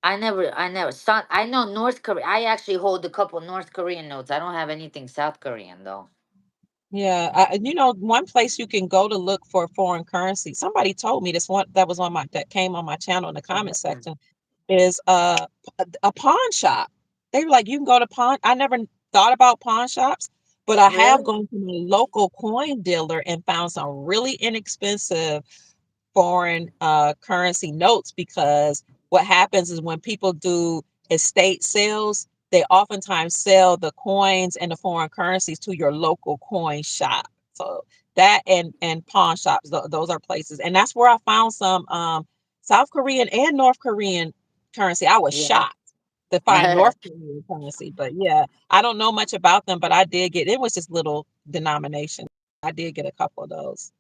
I never saw. I know North Korea. I actually hold a couple North Korean notes. I don't have anything South Korean though. Yeah, one place you can go to look for foreign currency. Somebody told me this one that was on my that came on my channel in the comment section is a pawn shop. They were like, you can go to pawn. I never thought about pawn shops, but I have Really? gone to my local coin dealer and found some really inexpensive foreign currency notes because what happens is when people do estate sales, they oftentimes sell the coins and the foreign currencies to your local coin shop. So that and pawn shops, those are places, and that's where I found some South Korean and North Korean currency. I was Yeah. shocked to find North Korean currency, but yeah, I don't know much about them, but I did get it was just little denomination. I did get a couple of those.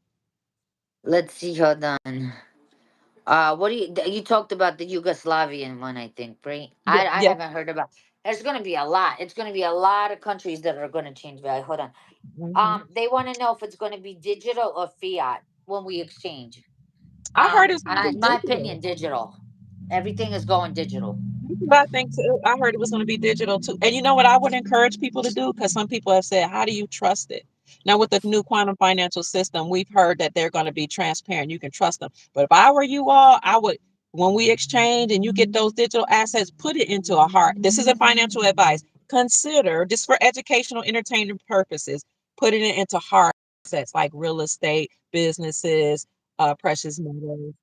Let's see. Hold on. What do you talked about the Yugoslavian one? I think, right? Yeah, I yeah. haven't heard about. There's gonna be a lot. It's gonna be a lot of countries that are gonna change value. Hold on. Mhm. They want to know if it's gonna be digital or fiat when we exchange. I heard it's gonna be In my digital. opinion, digital. Everything is going digital. That's what I think too. I heard it was gonna be digital too. And you know what I would encourage people to do? Because some people have said, how do you trust it? Now with the new quantum financial system, we've heard that they're gonna be transparent. You can trust them. But if I were you all, I would when we exchange and you get those digital assets, put it into a hard. This isn't financial advice. Consider just for educational entertainment purposes, putting it into hard assets like real estate, businesses, precious metals,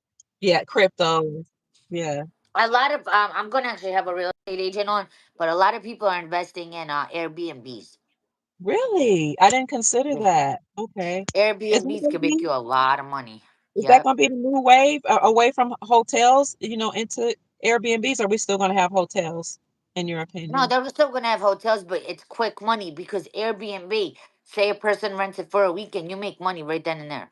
yeah, crypto. Yeah. A lot of I'm gonna actually have a real estate agent on, but a lot of people are investing in Airbnbs. Really? I didn't consider Yeah. that. Okay. Is that Airbnbs gonna can make be you a lot of money. is that Yep. gonna be the new wave away from hotels, into Airbnbs? Are we still gonna have hotels, in your No, opinion? they're still gonna have hotels, but it's quick money because Airbnb, say a person rents it for a weekend, you make money right then and there.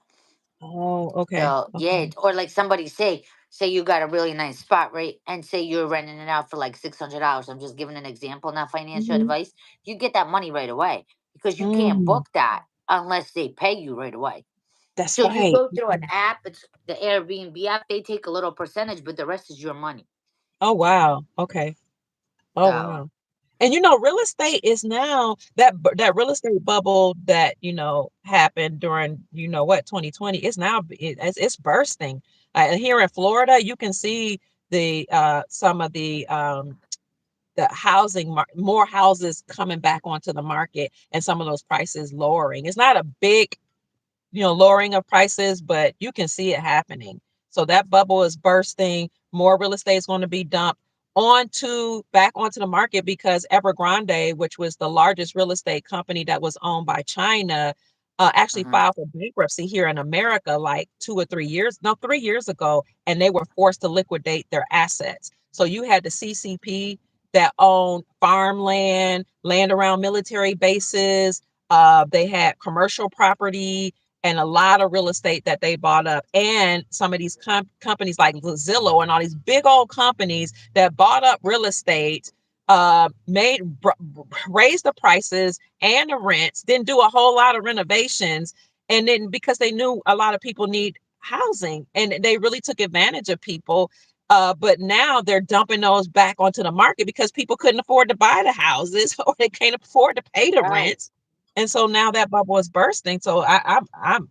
Oh, okay. So yeah, Okay. or like somebody say you got a really nice spot, right? And say you're renting it out for like $600. I'm just giving an example, not financial Mhm. advice. You get that money right away because you can't Mm, book that unless they pay you right away. that's So you right. go through an app, it's the Airbnb app, they take a little percentage, but the rest is your money. Oh, wow. Okay. Oh, So wow. And real estate is now that real estate bubble that happened during 2020 is now it's bursting. Here in Florida, you can see the some of the housing more houses coming back onto the market and some of those prices lowering. It's not a big lowering of prices, but you can see it happening. So that bubble is bursting. More real estate is going to be dumped back onto the market because Evergrande, which was the largest real estate company that was owned by China, actually Uh-huh. filed for bankruptcy here in America like 2 or 3 years, no, 3 years ago, and they were forced to liquidate their assets. So you had the CCP that owned farmland, land around military bases. They had commercial property and a lot of real estate that they bought up. And some of these companies like Zillow and all these big old companies that bought up real estate, raised the prices and the rents, didn't do a whole lot of renovations. And then because they knew a lot of people need housing and they really took advantage of people. But now they're dumping those back onto the market because people couldn't afford to buy the houses or they can't afford to pay the Right. rents. And so now that bubble is bursting. So I'm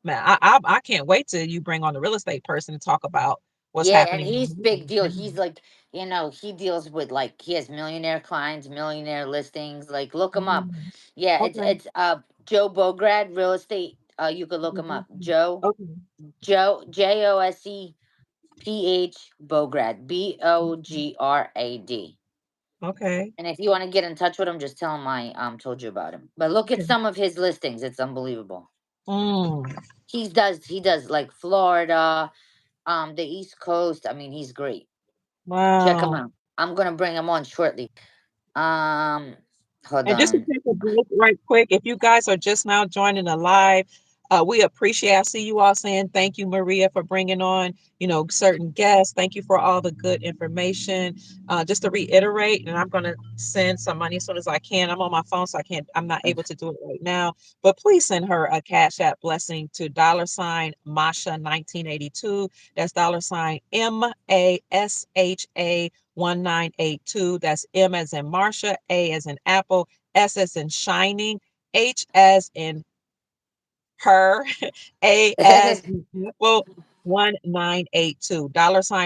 man, I can't wait till you bring on the real estate person to talk about what's Yeah, and happening. he's big deal. He's like, he deals with like he has millionaire clients, millionaire listings. Like look him up. Mm, Yeah, it's okay. it's Joe Bograd real estate. You could look him up. Okay. Joseph Bograd, Bograd. Okay. And if you want to get in touch with him, just tell him I told you about him. But look at Okay. some of his listings. It's unbelievable. Mm, He does like Florida, the East Coast. I mean, he's great. Check him wow. out. I'm gonna bring him on shortly. Um, hold And just to on. take a break right quick, if you guys are just now joining the live, we appreciate. I see you all saying thank you, Maria, for bringing on, certain guests. Thank you for all the good information. Just to reiterate, and I'm going to send some money as soon as I can. I'm on my phone, so I can't. I'm not able to do it right now. But please send her a Cash App blessing to $Masha 1982. That's $MASHA 1982. That's M as in Marsha, A as in Apple, S as in shining, H as in her, A as in Apple, 1982.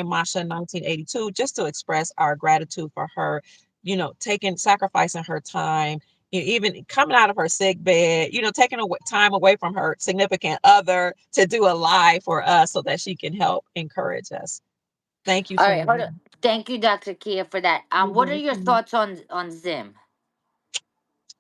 Masha 1982, just to express our gratitude for her, sacrificing her time, even coming out of her sick bed, taking away time away from her significant other to do a live for us so that she can help encourage us. Thank you, All right, hold family. on. Thank you, Dr. Kia, for that. You're What are your welcome. thoughts on Zim?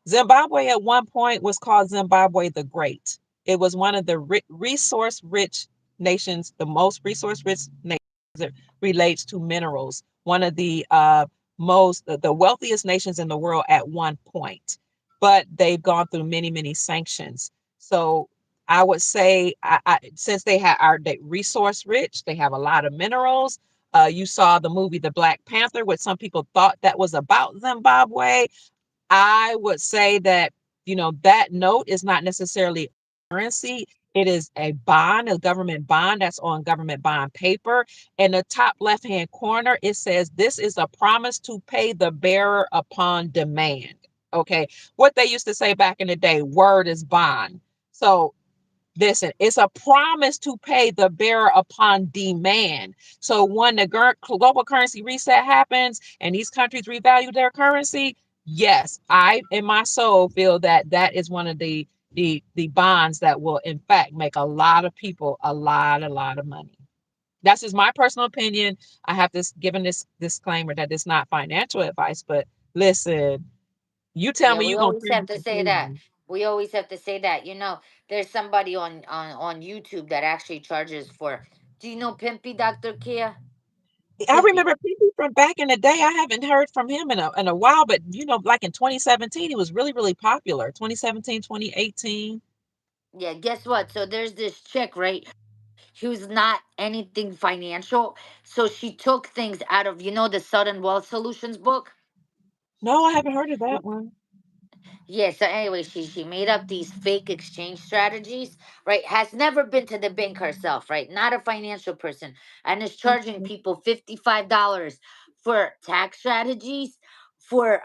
Zimbabwe at one point was called Zimbabwe the Great. It was one of the resource rich nations, the most resource rich nations that relates to minerals. One of the the wealthiest nations in the world at one point, but they've gone through many, many sanctions. So I would say, since they resource rich, they have a lot of minerals. You saw the movie The Black Panther, which some people thought that was about Zimbabwe. I would say that, that note is not necessarily currency. It is a bond, a government bond that's on government bond paper. In the top left hand corner, it says, "This is a promise to pay the bearer upon demand." Okay. What they used to say back in the day, word is bond. So listen, it's a promise to pay the bearer upon demand. So when the global currency reset happens and these countries revalue their currency, yes, I in my soul feel that that is one of the bonds that will in fact make a lot of people a lot of money. That's just my personal opinion. I have this given this disclaimer that it's not financial advice, but listen, you tell Yeah, me we you're gonna always trade have it to for say that. crazy. We always have to say that. There's somebody on YouTube that actually charges for. Do you know Pimpy, Dr. Kia? I Pimpy. remember people from back in the day. I haven't heard from him in a while, but like in 2017, he was really, really popular. 2017, 2018. Yeah, guess what? So there's this chick, right? Who's not anything financial. So she took things out of, the Sudden Wealth Solutions book. No, I haven't heard of that one. Yeah, so anyway, she made up these fake exchange strategies, right? Has never been to the bank herself, right? Not a financial person, and is charging Okay. people $55 for tax strategies, for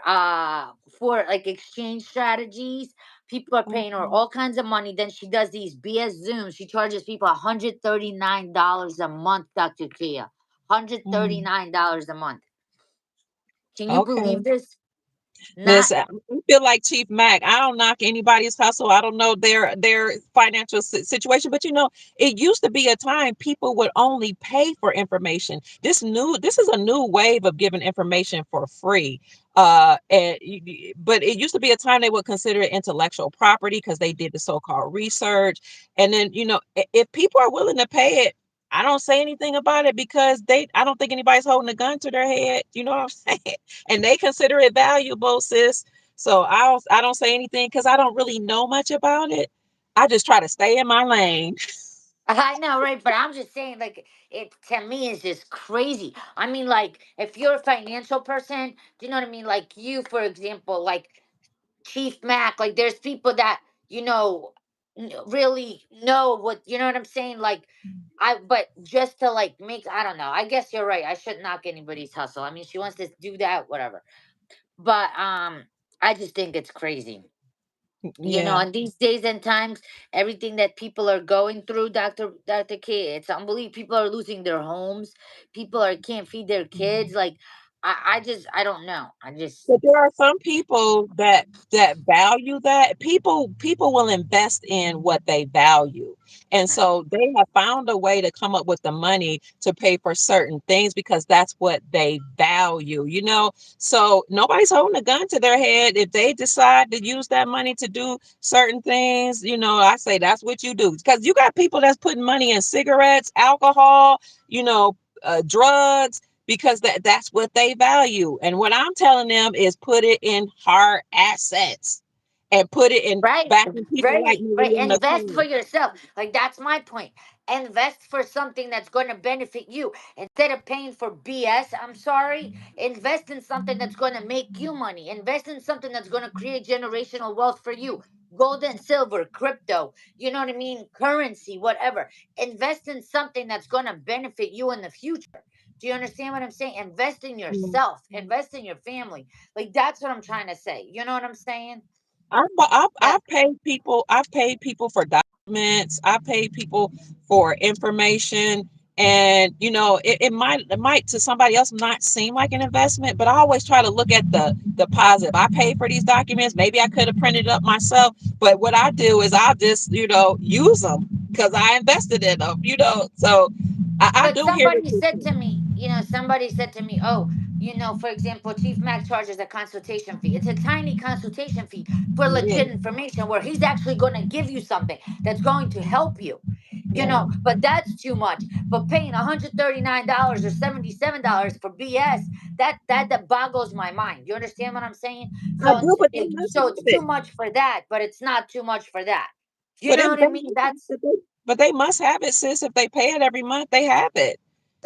like exchange strategies. People are paying her Okay. all kinds of money. Then she does these BS Zooms. She charges people $139 a month, Dr. Kia. Mm, $139 a month. Can you believe okay. this? Not Listen, I feel like Chief Mac. I don't knock anybody's hustle. I don't know their financial situation, but it used to be a time people would only pay for information. This is a new wave of giving information for free. But it used to be a time they would consider it intellectual property because they did the so-called research. And then, if people are willing to pay it, I don't say anything about it because I don't think anybody's holding a gun to their head. You know what I'm saying? And they consider it valuable, sis. So I don't say anything because I don't really know much about it. I just try to stay in my lane. I know, right? But I'm just saying, like, it to me is just crazy. I mean, like, if you're a financial person, do you know what I mean? Like you, for example, like Chief Mac, like there's people that, you know, really know what, you know what I'm saying? Like, but just to like make, I don't know. I guess you're right. I shouldn't knock anybody's hustle. I mean, she wants to do that, whatever. But I just think it's crazy. You know, Yeah. in these days and times, everything that people are going through, Dr. K, it's unbelievable. People are losing their homes. People are can't feed their kids. Like, I don't know. I just But there are some people that value that. People will invest in what they value. And so they have found a way to come up with the money to pay for certain things because that's what they value. So nobody's holding a gun to their head. If they decide to use that money to do certain things, I say that's what you do. Because you got people that's putting money in cigarettes, alcohol, you know, drugs because that's what they value. And what I'm telling them is put it in hard assets and put it in right, back in people like right, right. Maria Invest for Nicole. yourself. Like that's my point. Invest for something that's going to benefit you instead of paying for BS. I'm sorry. Invest in something that's going to make you money. Invest in something that's going to create generational wealth for you. Gold and silver, crypto, you know what I mean? Currency, whatever. Invest in something that's going to benefit you in the future. Do you understand what I'm saying? Invest in Mm. yourself. Invest in your family. Like that's what I'm trying to say. You know what I'm saying? I've paid people. I've paid people for documents. I paid people for information, and it might to somebody else not seem like an investment, but I always try to look at the positive. I paid for these documents. Maybe I could have printed it up myself, but what I do is I just use them because I invested in them. So I But do hear what somebody you're said to saying. me, somebody said to me, oh, for example, Chief Mac charges a consultation fee. It's a tiny consultation fee for legit Yeah, information where he's actually going to give you something that's going to help you. yeah. But that's too much. But paying $139 or $77 for BS, that boggles my mind. You understand what I'm saying? I do, but they must So it's have too it. much for that, but it's not too much for that. You But know if what I they mean? must have it, but they must have it, sis. If they pay it every month, they have it.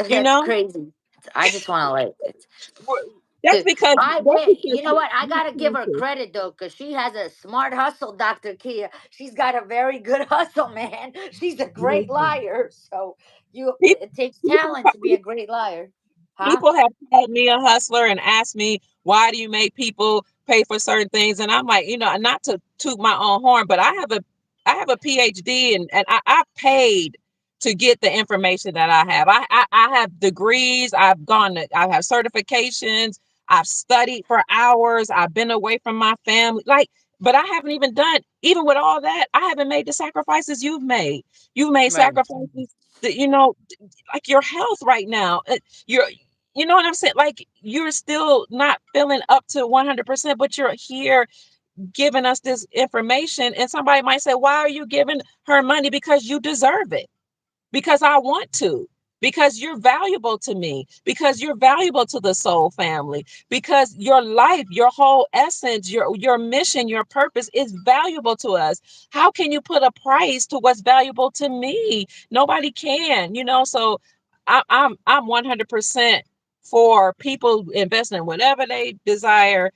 You That's know, crazy. I just want to like it. We're- that's Dude, because that's because you know what? I we're gotta give her conscious. credit though, cause she has a smart hustle, Dr. Kia. She's got a very good hustle, man. She's a great Listen, liar. So people, it takes people, talent to be a great liar, huh? people have called me a hustler and asked me why do you make people pay for certain things, and I'm like, not to toot my own horn, but I have a PhD, and I paid to get the information that I have. I have degrees. I have certifications. I've studied for hours. I've been away from my family, but I haven't even done, even with all that, I haven't made the sacrifices you've made. You've made Right. sacrifices that, like your health right now. You're you know what I'm saying? Like you're still not feeling up to 100%, but you're here giving us this information. And somebody might say, why are you giving her money? Because you deserve it, because I want to, because you're valuable to me, because you're valuable to the soul family, because your life, your whole essence, your mission, your purpose is valuable to us. How can you put a price to what's valuable to me? Nobody can. So I'm 100% for people investing in whatever they desire.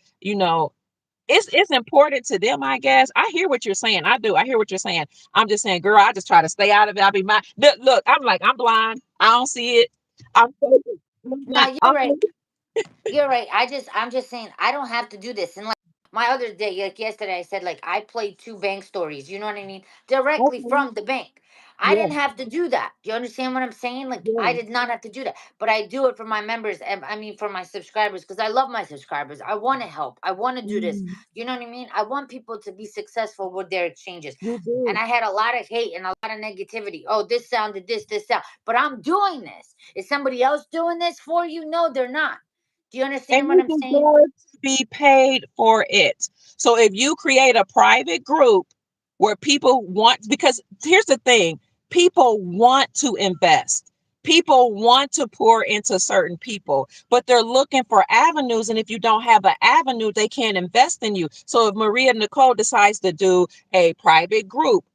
It's important to them, I guess. I hear what you're saying. I do. I hear what you're saying. I'm just saying, girl, I just try to stay out of it. Look, I'm like, I'm blind. I don't see it. I'm focused. No, you're right. You're right. I'm just saying I don't have to do this. And like my other day, like yesterday, I said like I played two bank stories. You know what I mean? Directly Okay. from the bank. I Yeah. didn't have to do that. Do you understand what I'm saying? Like I Yeah. did not have to do that, but I do it for my members and I mean for my subscribers because I love my subscribers. I want to help. I want to do this. Mhm. You know what I mean? I want people to be successful with their exchanges. You And do. I had a lot of hate and a lot of negativity. Oh, this sounded this sound. But I'm doing this. Is somebody else doing this for you? No, they're not. Do you And understand what you I'm saying? deserve to be paid for it. So if you create a private group where people want, because here's the thing, people want to invest. People want to pour into certain people, but they're looking for avenues. And if you don't have an avenue, they can't invest in you. So if MariaNichole decides to do a private group,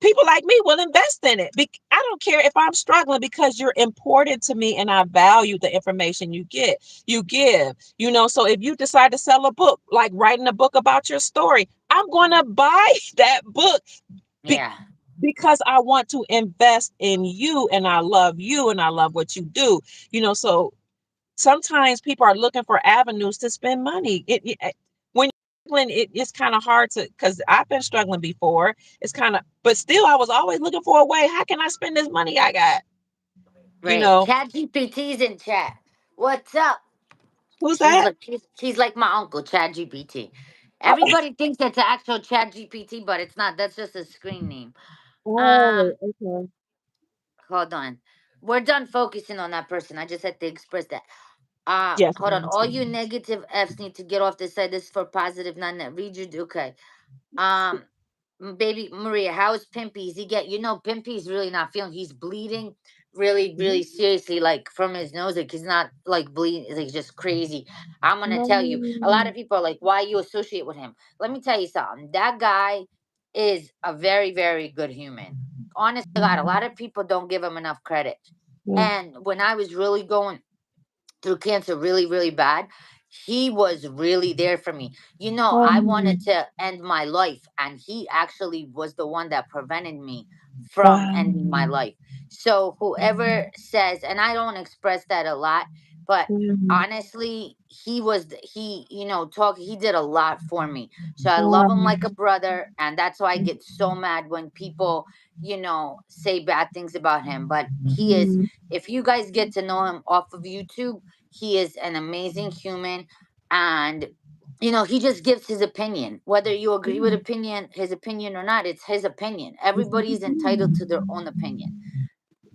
people like me will invest in it. I don't care if I'm struggling because you're important to me and I value the information you give, so if you decide to sell a book, like writing a book about your story, I'm going to buy that book be- Yeah. because I want to invest in you and I love you and I love what you do. So sometimes people are looking for avenues to spend money. When you're struggling, it's kind of hard to, because I've been struggling before. It's kind of, but still, I was always looking for a way. How can I spend this money I got? You Right. know, Chat GPT's in chat. What's up? who's She's that? like she's like my uncle, Chat GPT. Everybody thinks it's an actual Chat GPT, but it's not. That's just a screen name. Oh, Um, okay. hold on. We're done focusing on that person. I just had to express that. Yes, I Hold on. All you understand. negative Fs need to get off this side. This is for positive, not net. Read your okay. Um, baby Maria, how is Pimpy? Is he get? Pimpy's really not feeling. He's bleeding really, really seriously, like from his nose. Like he's not like bleeding. It's like just crazy. I'm gonna tell you. A lot No. of people are like, why you associate with him? Let me tell you something. That guy is a very, very good human. Honest to God, a lot of people don't give him enough credit. Yeah. And when I was really going through cancer really, really bad, he was really there for me. I wanted Um, to end my life, and he actually was the one that prevented me from wow. ending my life. So, whoever says, and I don't express that a lot, but Mm, honestly, he did a lot for me. So, I love him like a um, brother, and that's why I get so mad when people, say bad things about him. But he is, mm, if you guys get to know him off of YouTube, he is an amazing human, and he just gives his opinion. Whether you agree with yeah. his opinion or not, it's his opinion. It's a Everybody's good entitled to their thing. own opinion.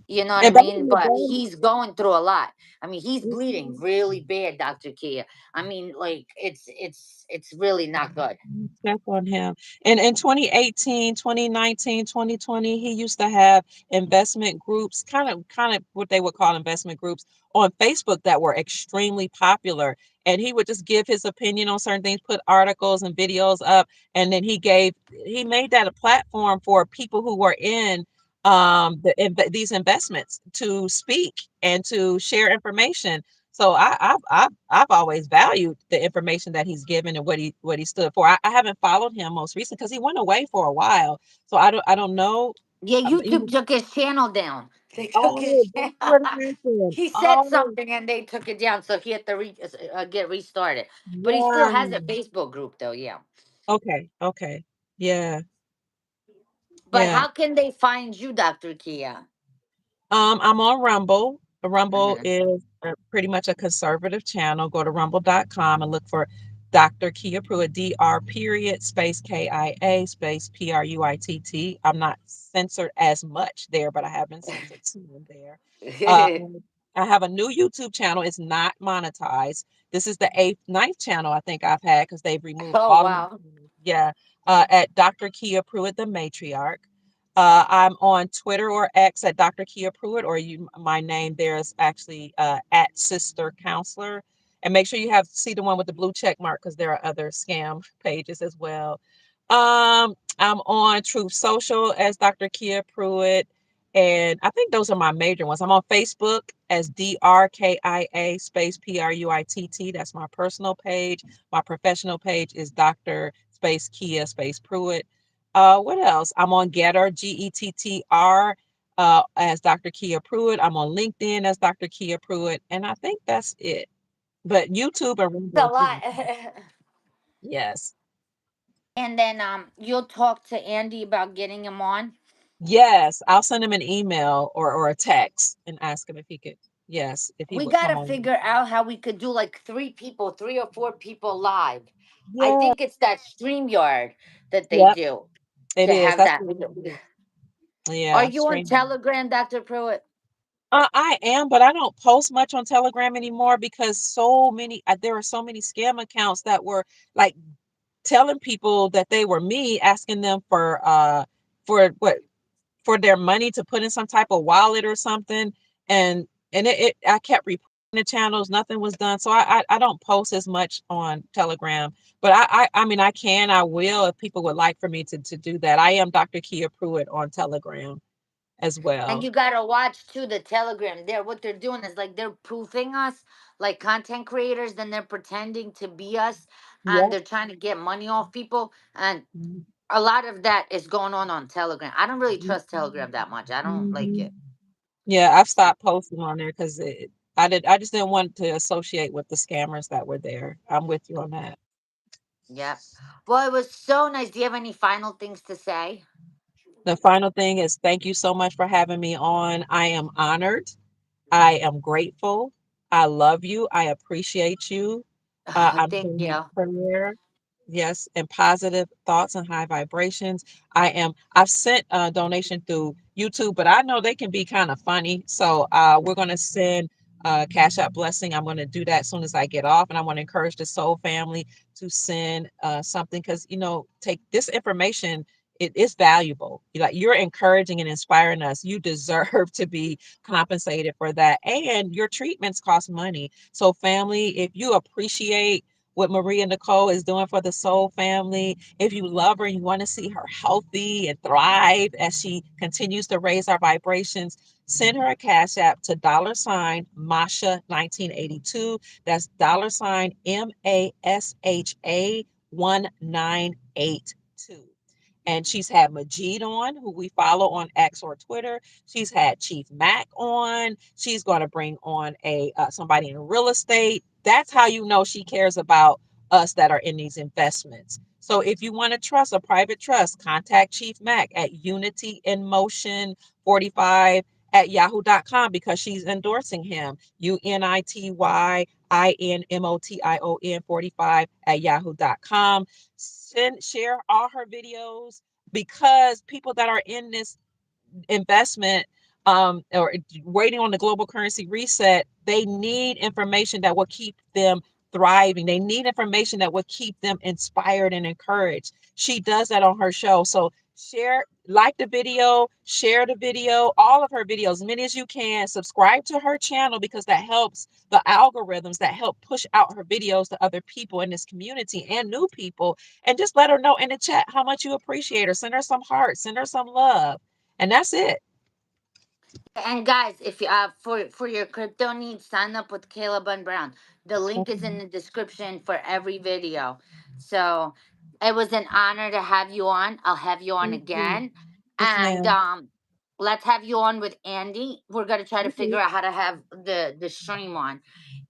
You know what I And back mean? in the But day, he's going through a lot. I mean, he's bleeding mhm. really bad, Dr. Kia. I mean, like it's really not good. Step on him. And in 2018, 2019, 2020, he used to have investment groups, kind of what they would call investment groups on Facebook that were extremely popular. And he would just give his opinion on certain things, put articles and videos up, and then he made that a platform for people who were in these investments to speak and to share information. So I've always valued the information that he's given and what he stood for. I haven't followed him most recently because he went away for a while. So I don't know. Yeah, He, YouTube took his channel down. They took his oh, that's channel. what happened. He said Oh, something and they took it down, so he had to get restarted. But he still has a yeah. Facebook group, though. Yeah. Okay. Okay. Yeah. But Yeah. how can they find you, Dr. Kia? I'm on Rumble. Rumble Hmm. is pretty much a conservative channel. Go to rumble.com and look for Dr. Kia Pruitt, DR period space KIA space PRUITT. I'm not censored as much there, but I have been censored some there. Uh, I have a new YouTube channel. It's not monetized. This is the ninth channel I think I've had because they've removed Oh all of my wow. channels. Yeah, at Dr. Kia Pruitt, the matriarch. I'm on Twitter or X at Dr. Kia Pruitt, or my name there is actually at Sister Counselor. And make sure you see the one with the blue check mark because there are other scam pages as well. I'm on Truth Social as Dr. Kia Pruitt. And I think those are my major ones. I'm on Facebook as DRKIA space PRUITT. That's my personal page. My professional page is Dr. space Kia space Pruitt. What else? I'm on Getter, GETTR, as Dr. Kia Pruitt. I'm on LinkedIn as Dr. Kia Pruitt, and I think that's it. But YouTube and It's a Rumble, lot. yes. And then you'll talk to Andy about getting him on. Yes, I'll send him an email or a text and ask him if he could, yes, if he We would got come to on. figure out how we could do like three people, 3 or 4 people live. I Yeah, think it's that StreamYard that they yep, do it to is. have That's that. what it is. Are Yeah, you on stream. Telegram, Dr. Pruitt? I am, but I don't post much on Telegram anymore because there are so many scam accounts that were like telling people that they were me, asking them for what for their money to put in some type of wallet or something, and it I kept reporting the channels, nothing was done. So I don't post as much on Telegram, but I mean I will if people would like for me to do that. I am Dr. Kia Pruitt on Telegram as And well. you gotta watch too the Telegram. What they're doing is like they're proofing us like content creators, then they're pretending to be us, and Yep. they're trying to get money off people. And Mhm. a lot of that is going on Telegram. I don't really trust Telegram that much. I don't like Mhm. it. Yeah, I've stopped posting on there because I just didn't want to associate with the scammers that were there. I'm with you on that. Yep. Well, it was so nice. Do you have any final things to say? The final thing is thank you so much for having me on. I am honored. I am grateful. I love you. I appreciate you. I'm Thank sending you you. prayer. Yes, and positive thoughts and high vibrations. I've sent a donation through YouTube, but I know they can be kind of funny. So we're going to send Cash App Blessing. I'm going to do that as soon as I get off. And I want to encourage the Soul family to send something because, take this information. It is valuable. You're encouraging and inspiring us. You deserve to be compensated for that. And your treatments cost money. So, family, if you appreciate what MariaNichole is doing for the Soul family, if you love her and you want to see her healthy and thrive as she continues to raise our vibrations, send her a cash app to dollar sign Masha 1982. That's dollar sign MASHA 1982. And she's had Majid on, who we follow on X or Twitter. She's had Chief Mac on. She's going to bring on a somebody in real estate. That's how you know she cares about us that are in these investments. So if you want to trust a private trust, contact Chief Mac at Unity in Motion 45 at yahoo.com because she's endorsing him. UNITYINMOTION 45 at yahoo.com. Share all her videos because people that are in this investment or waiting on the global currency reset, they need information that will keep them thriving. They need information that will keep them inspired and encouraged. She does that on her show. So like the video, share the video, all of her videos, as many as you can. Subscribe to her channel because that helps the algorithms that help push out her videos to other people in this community and new people. And just let her know in the chat how much you appreciate her. Send her some hearts, send her some love. And that's it. And guys, if you for your crypto needs, sign up with Caleb and Brown. The link is in Mhm. the description for every video. So it was an honor to have you on. I'll have you on Thank you. again. Yes, And ma'am. let's have you on with Andy. We're gonna try to figure Okay. out how to have the stream on.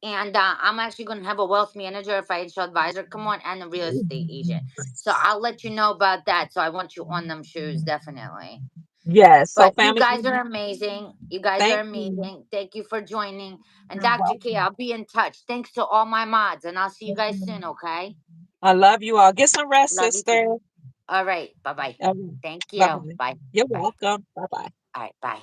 And I'm actually gonna have a wealth manager, a financial advisor come on, and a real estate agent. So I'll let you know about that. So I want you on them shoes, definitely. Yes. So, But you family, guys are amazing. You guys are thank you. amazing. Thank you for joining. And You're Dr. K, welcome. I'll be in touch. Thanks to all my mods, and I'll see you Yes, guys soon, ma'am. okay? I love you all. Get some rest, Love you too. sister. All right. Bye bye. Bye Thank you. bye. Bye. You're Bye. welcome. Bye bye. All right. Bye.